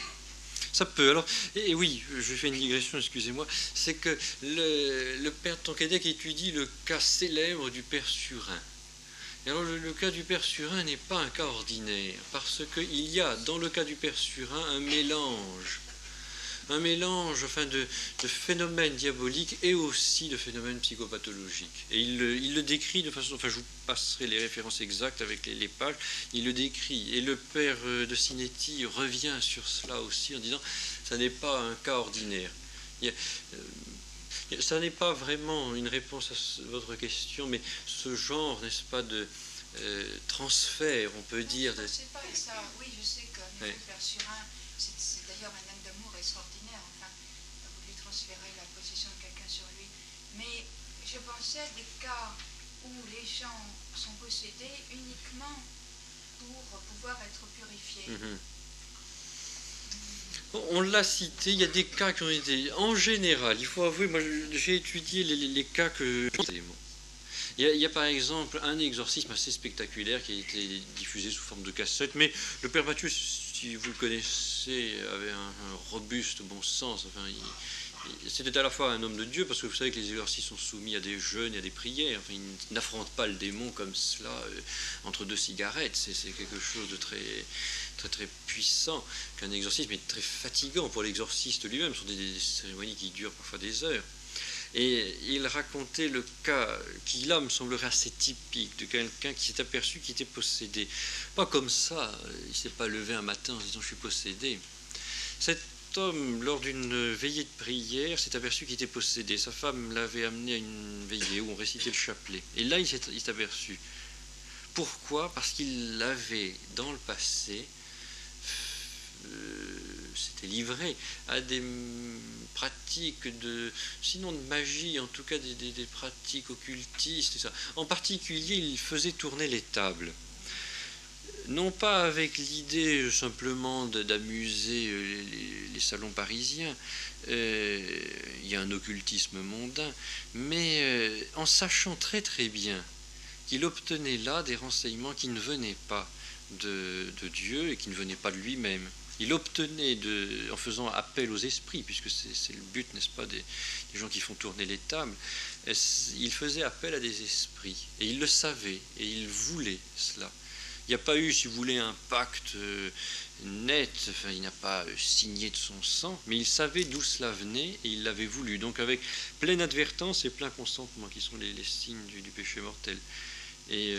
Ça peut. Alors, et oui, je fais une digression, excusez-moi, c'est que le père de Tonquédec étudie le cas célèbre du père Surin. Et alors, le cas du père Surin n'est pas un cas ordinaire, parce qu'il y a, dans le cas du père Surin, un mélange un mélange de phénomènes diaboliques et aussi de phénomènes psychopathologiques. Et il le décrit de façon... Enfin, je vous passerai les références exactes avec les pages. Il le décrit. Et le père de Sinetti revient sur cela aussi en disant « ça n'est pas un cas ordinaire ». Ça n'est pas vraiment une réponse à votre question, mais ce genre, n'est-ce pas, de transfert, on peut dire. Je ne sais pas ça. Oui, je sais que Nicolas Surin, c'est d'ailleurs un acte d'amour extraordinaire. Enfin, a voulu transférer la possession de quelqu'un sur lui. Mais je pensais à des cas où les gens sont possédés uniquement pour pouvoir être purifiés. On l'a cité, il y a des cas qui ont été... En général, il faut avouer, moi j'ai étudié les cas que... Il y a par exemple un exorcisme assez spectaculaire qui a été diffusé sous forme de cassette, mais le père Mathieu, si vous le connaissez, avait un robuste bon sens. Enfin, c'était à la fois un homme de Dieu, parce que vous savez que les exorcistes sont soumis à des jeûnes et à des prières. Enfin, ils n'affrontent pas le démon comme cela entre deux cigarettes. C'est quelque chose de très, très, très puissant qu'un exorcisme, est très fatigant pour l'exorciste lui-même. Ce sont des cérémonies qui durent parfois des heures. Et il racontait le cas qui, là, me semblerait assez typique de quelqu'un qui s'est aperçu qu'il était possédé. Pas comme ça, il ne s'est pas levé un matin en se disant « je suis possédé ». Cet homme, lors d'une veillée de prière, s'est aperçu qu'il était possédé. Sa femme l'avait amené à une veillée où on récitait le chapelet. Et là, il s'est aperçu. Pourquoi ? Parce qu'il avait, dans le passé, s'était livré à des pratiques sinon de magie, en tout cas des pratiques occultistes et ça. En particulier, il faisait tourner les tables. Non pas avec l'idée simplement d'amuser les salons parisiens, il y a un occultisme mondain, mais en sachant très très bien qu'il obtenait là des renseignements qui ne venaient pas de Dieu et qui ne venaient pas de lui-même. Il obtenait, en faisant appel aux esprits, puisque c'est le but, n'est-ce pas, des gens qui font tourner les tables, il faisait appel à des esprits, et il le savait, et il voulait cela. Il n'y a pas eu, si vous voulez, un pacte net, enfin, il n'a pas signé de son sang, mais il savait d'où cela venait, et il l'avait voulu. Donc avec pleine advertance et plein consentement, qui sont les signes du péché mortel. Et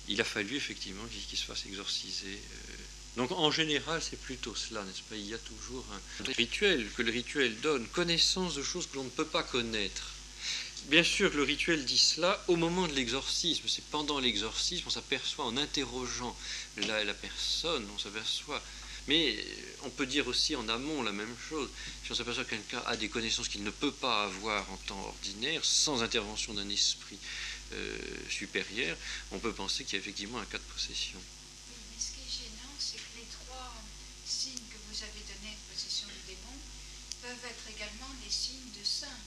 il a fallu effectivement qu'il se fasse exorciser. Donc en général, c'est plutôt cela, n'est-ce pas ? Il y a toujours un rituel, que le rituel donne connaissance de choses que l'on ne peut pas connaître. Bien sûr que le rituel dit cela au moment de l'exorcisme. C'est pendant l'exorcisme, on s'aperçoit, en interrogeant la personne, on s'aperçoit. Mais on peut dire aussi en amont la même chose. Si on s'aperçoit que quelqu'un a des connaissances qu'il ne peut pas avoir en temps ordinaire, sans intervention d'un esprit supérieur, on peut penser qu'il y a effectivement un cas de possession. Mais ce qui est gênant, c'est que les trois signes que vous avez donnés de possession du démon peuvent être également des signes de saints.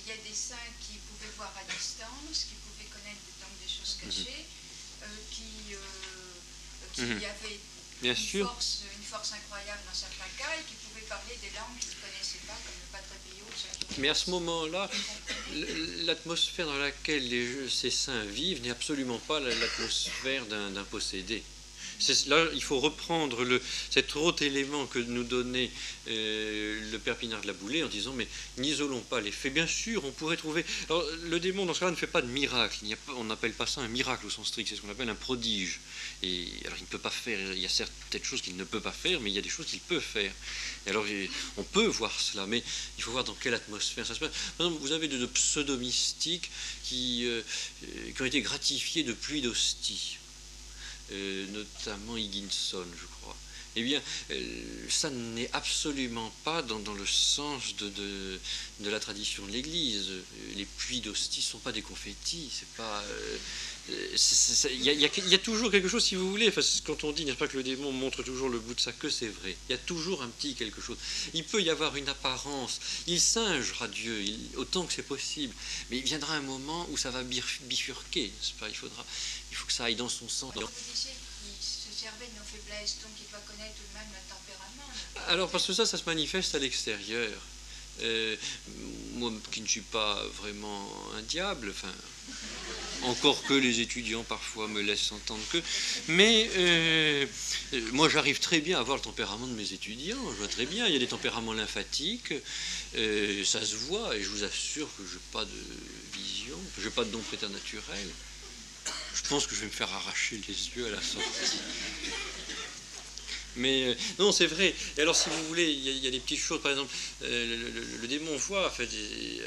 Il y a des saints qui pouvaient voir à distance, qui pouvaient connaître donc des choses cachées, qui avaient une force incroyable dans certains cas et qui pouvaient parler des langues qu'ils ne connaissaient pas, comme le Padre Pio. Mais à ce moment-là, l'atmosphère dans laquelle ces saints vivent n'est absolument pas l'atmosphère d'un possédé. Là, il faut reprendre cet autre élément que nous donnait le père Pinard de la Boulée en disant, mais n'isolons pas les faits. Bien sûr, on pourrait trouver... Alors, le démon, dans ce cas-là, ne fait pas de miracle. On n'appelle pas ça un miracle au sens strict, c'est ce qu'on appelle un prodige. Et alors, il ne peut pas faire... Il y a certaines choses qu'il ne peut pas faire, mais il y a des choses qu'il peut faire. Et alors, on peut voir cela, mais il faut voir dans quelle atmosphère ça se passe. Par exemple, vous avez de pseudo-mystiques qui ont été gratifiés de pluie d'hosties. Notamment Higginson, je crois. Eh bien, ça n'est absolument pas dans le sens de la tradition de l'Église. Les pluies d'hosties ne sont pas des confettis, c'est pas... Il y a toujours quelque chose, si vous voulez, enfin, quand on dit, n'est-ce pas, que le démon montre toujours le bout de sa queue, c'est vrai. Il y a toujours un petit quelque chose. Il peut y avoir une apparence. Il singera Dieu, autant que c'est possible. Mais il viendra un moment où ça va bifurquer, n'est-ce pas ? Il faut que ça aille dans son sens. Vous disiez qu'il se servait de nos faiblesses, donc il doit connaître tout de même notre tempérament. Alors, parce que ça se manifeste à l'extérieur. Moi, qui ne suis pas vraiment un diable, enfin... encore que les étudiants parfois me laissent entendre que. Mais moi j'arrive très bien à voir le tempérament de mes étudiants, je vois très bien, il y a des tempéraments lymphatiques, ça se voit, et je vous assure que je n'ai pas de vision, que je n'ai pas de don préternaturel. Je pense que je vais me faire arracher les yeux à la sortie. Mais non, c'est vrai. Et alors, si vous voulez, il y a des petites choses. Par exemple, le démon voit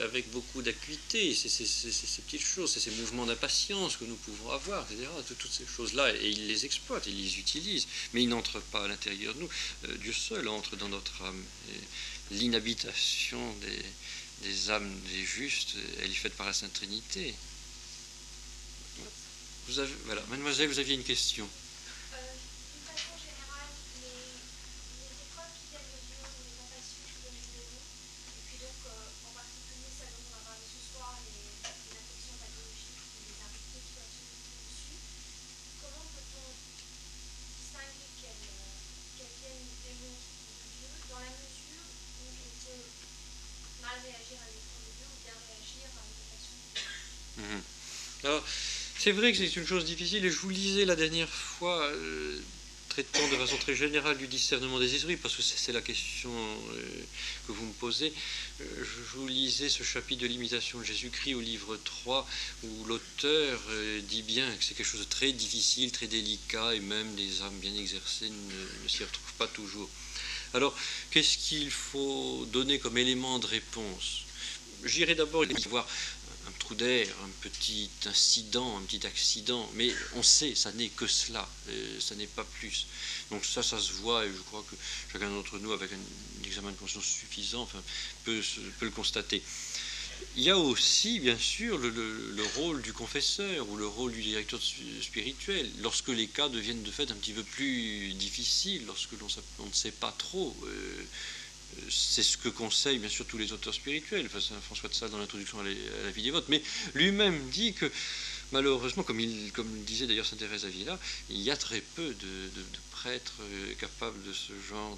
avec beaucoup d'acuité ces petites choses, c'est ces mouvements d'impatience que nous pouvons avoir, etc. Toutes ces choses-là, et il les exploite, il les utilise. Mais il n'entre pas à l'intérieur de nous. Dieu seul entre dans notre âme. Et l'inhabitation des âmes des justes, elle est faite par la Sainte Trinité. Voilà, mademoiselle, vous aviez une question. Alors, c'est vrai que c'est une chose difficile, et je vous lisais la dernière fois, traitant de façon très générale du discernement des esprits, parce que c'est la question que vous me posez. Je vous lisais ce chapitre de l'imitation de Jésus-Christ au livre 3, où l'auteur dit bien que c'est quelque chose de très difficile, très délicat, et même des âmes bien exercées ne s'y retrouvent pas toujours. Alors, qu'est-ce qu'il faut donner comme élément de réponse? J'irai d'abord y voir un trou d'air, un petit incident, un petit accident, mais on sait, ça n'est que cela, ça n'est pas plus. Donc ça se voit, et je crois que chacun d'entre nous, avec un examen de conscience suffisant, peut le constater. Il y a aussi, bien sûr, le rôle du confesseur ou le rôle du directeur spirituel, lorsque les cas deviennent de fait un petit peu plus difficiles, lorsque l'on ne sait pas trop. C'est ce que conseillent bien sûr tous les auteurs spirituels, enfin, Saint François de Sales dans l'introduction à la vie dévote, mais lui-même dit que malheureusement, comme disait d'ailleurs Sainte Thérèse d'Avila, il y a très peu de prêtres capables de ce genre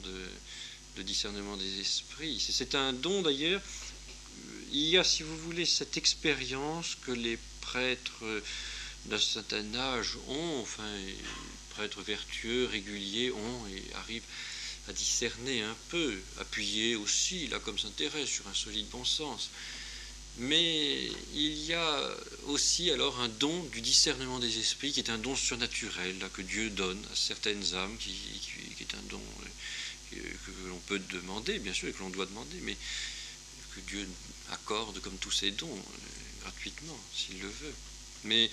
de discernement des esprits. C'est un don d'ailleurs. Il y a, si vous voulez, cette expérience que les prêtres d'un certain âge ont, enfin, prêtres vertueux, réguliers ont et arrivent à discerner un peu, appuyer aussi, là comme Sainte Thérèse, sur un solide bon sens. Mais il y a aussi alors un don du discernement des esprits qui est un don surnaturel là, que Dieu donne à certaines âmes, qui est un don que l'on peut demander, bien sûr, et que l'on doit demander, mais que Dieu accorde comme tous ses dons, gratuitement, s'il le veut. Mais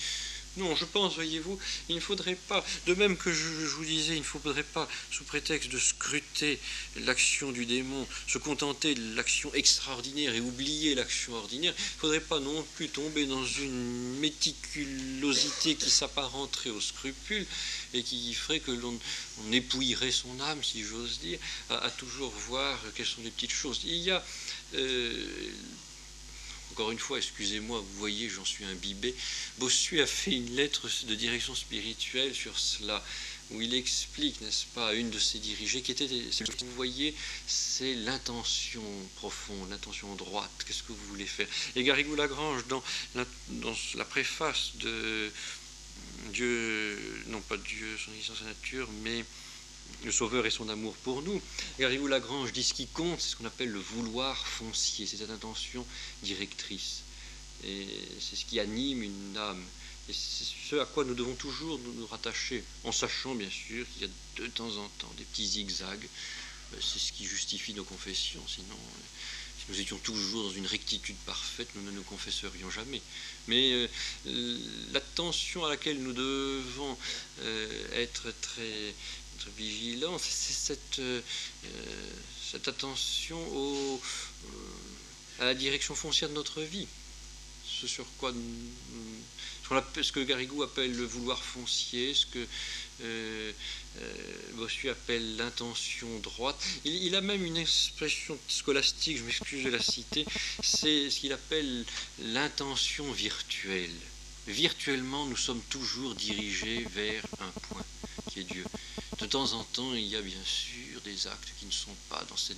non, je pense, voyez-vous, il ne faudrait pas, de même que je vous disais, il ne faudrait pas, sous prétexte de scruter l'action du démon, se contenter de l'action extraordinaire et oublier l'action ordinaire, il ne faudrait pas non plus tomber dans une méticulosité qui s'apparenterait au scrupule et qui ferait que l'on épouillerait son âme, si j'ose dire, à toujours voir quelles sont les petites choses. Il y a... Encore une fois, excusez-moi, vous voyez, j'en suis imbibé. Bossuet a fait une lettre de direction spirituelle sur cela, où il explique, n'est-ce pas, à une de ses dirigées, qui était, vous voyez, c'est l'intention profonde, l'intention droite, qu'est-ce que vous voulez faire. Et Garrigou-Lagrange, dans la préface de Dieu, non pas Dieu, son existence et nature, mais le Sauveur et son amour pour nous. Garrigou-Lagrange dit ce qui compte, c'est ce qu'on appelle le vouloir foncier, c'est cette intention directrice. Et c'est ce qui anime une âme. Et c'est ce à quoi nous devons toujours nous rattacher, en sachant bien sûr qu'il y a de temps en temps des petits zigzags. C'est ce qui justifie nos confessions, sinon si nous étions toujours dans une rectitude parfaite, nous ne nous confesserions jamais. Mais l'attention à laquelle nous devons être très vigilants, c'est cette attention à la direction foncière de notre vie, ce sur quoi ce que Garrigou appelle le vouloir foncier, ce que Bossuet appelle l'intention droite. Il a même une expression scolastique, je m'excuse de la citer, c'est ce qu'il appelle l'intention virtuelle. Virtuellement, nous sommes toujours dirigés vers un point, qui est Dieu. De temps en temps, il y a bien sûr des actes qui ne sont pas dans cette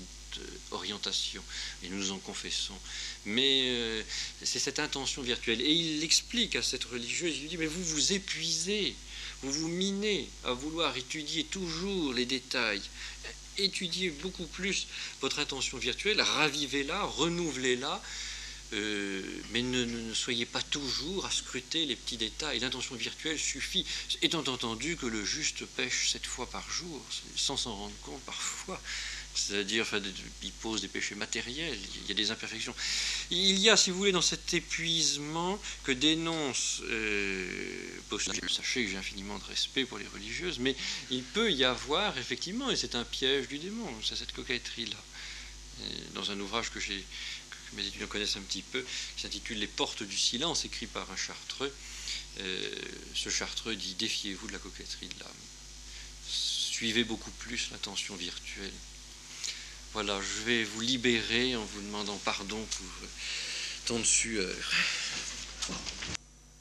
orientation, et nous nous en confessons. Mais c'est cette intention virtuelle. Et il l'explique à cette religieuse, il lui dit, mais vous vous épuisez, vous vous minez à vouloir étudier toujours les détails. Étudiez beaucoup plus votre intention virtuelle, ravivez-la, renouvelez-la, mais ne soyez pas toujours à scruter les petits détails. L'intention virtuelle suffit, étant entendu que le juste pêche 7 fois par jour, sans s'en rendre compte parfois. C'est-à-dire, il pose des péchés matériels, il y a des imperfections. Il y a, si vous voulez, dans cet épuisement que dénonce, sachez que j'ai infiniment de respect pour les religieuses, mais il peut y avoir, effectivement, et c'est un piège du démon, c'est cette coquetterie-là. Dans un ouvrage que mes étudiants connaissent un petit peu, qui s'intitule « Les portes du silence », écrit par un chartreux, ce chartreux dit « Défiez-vous de la coquetterie de l'âme. Suivez beaucoup plus l'intention virtuelle. » Voilà, je vais vous libérer en vous demandant pardon pour tant de sueur.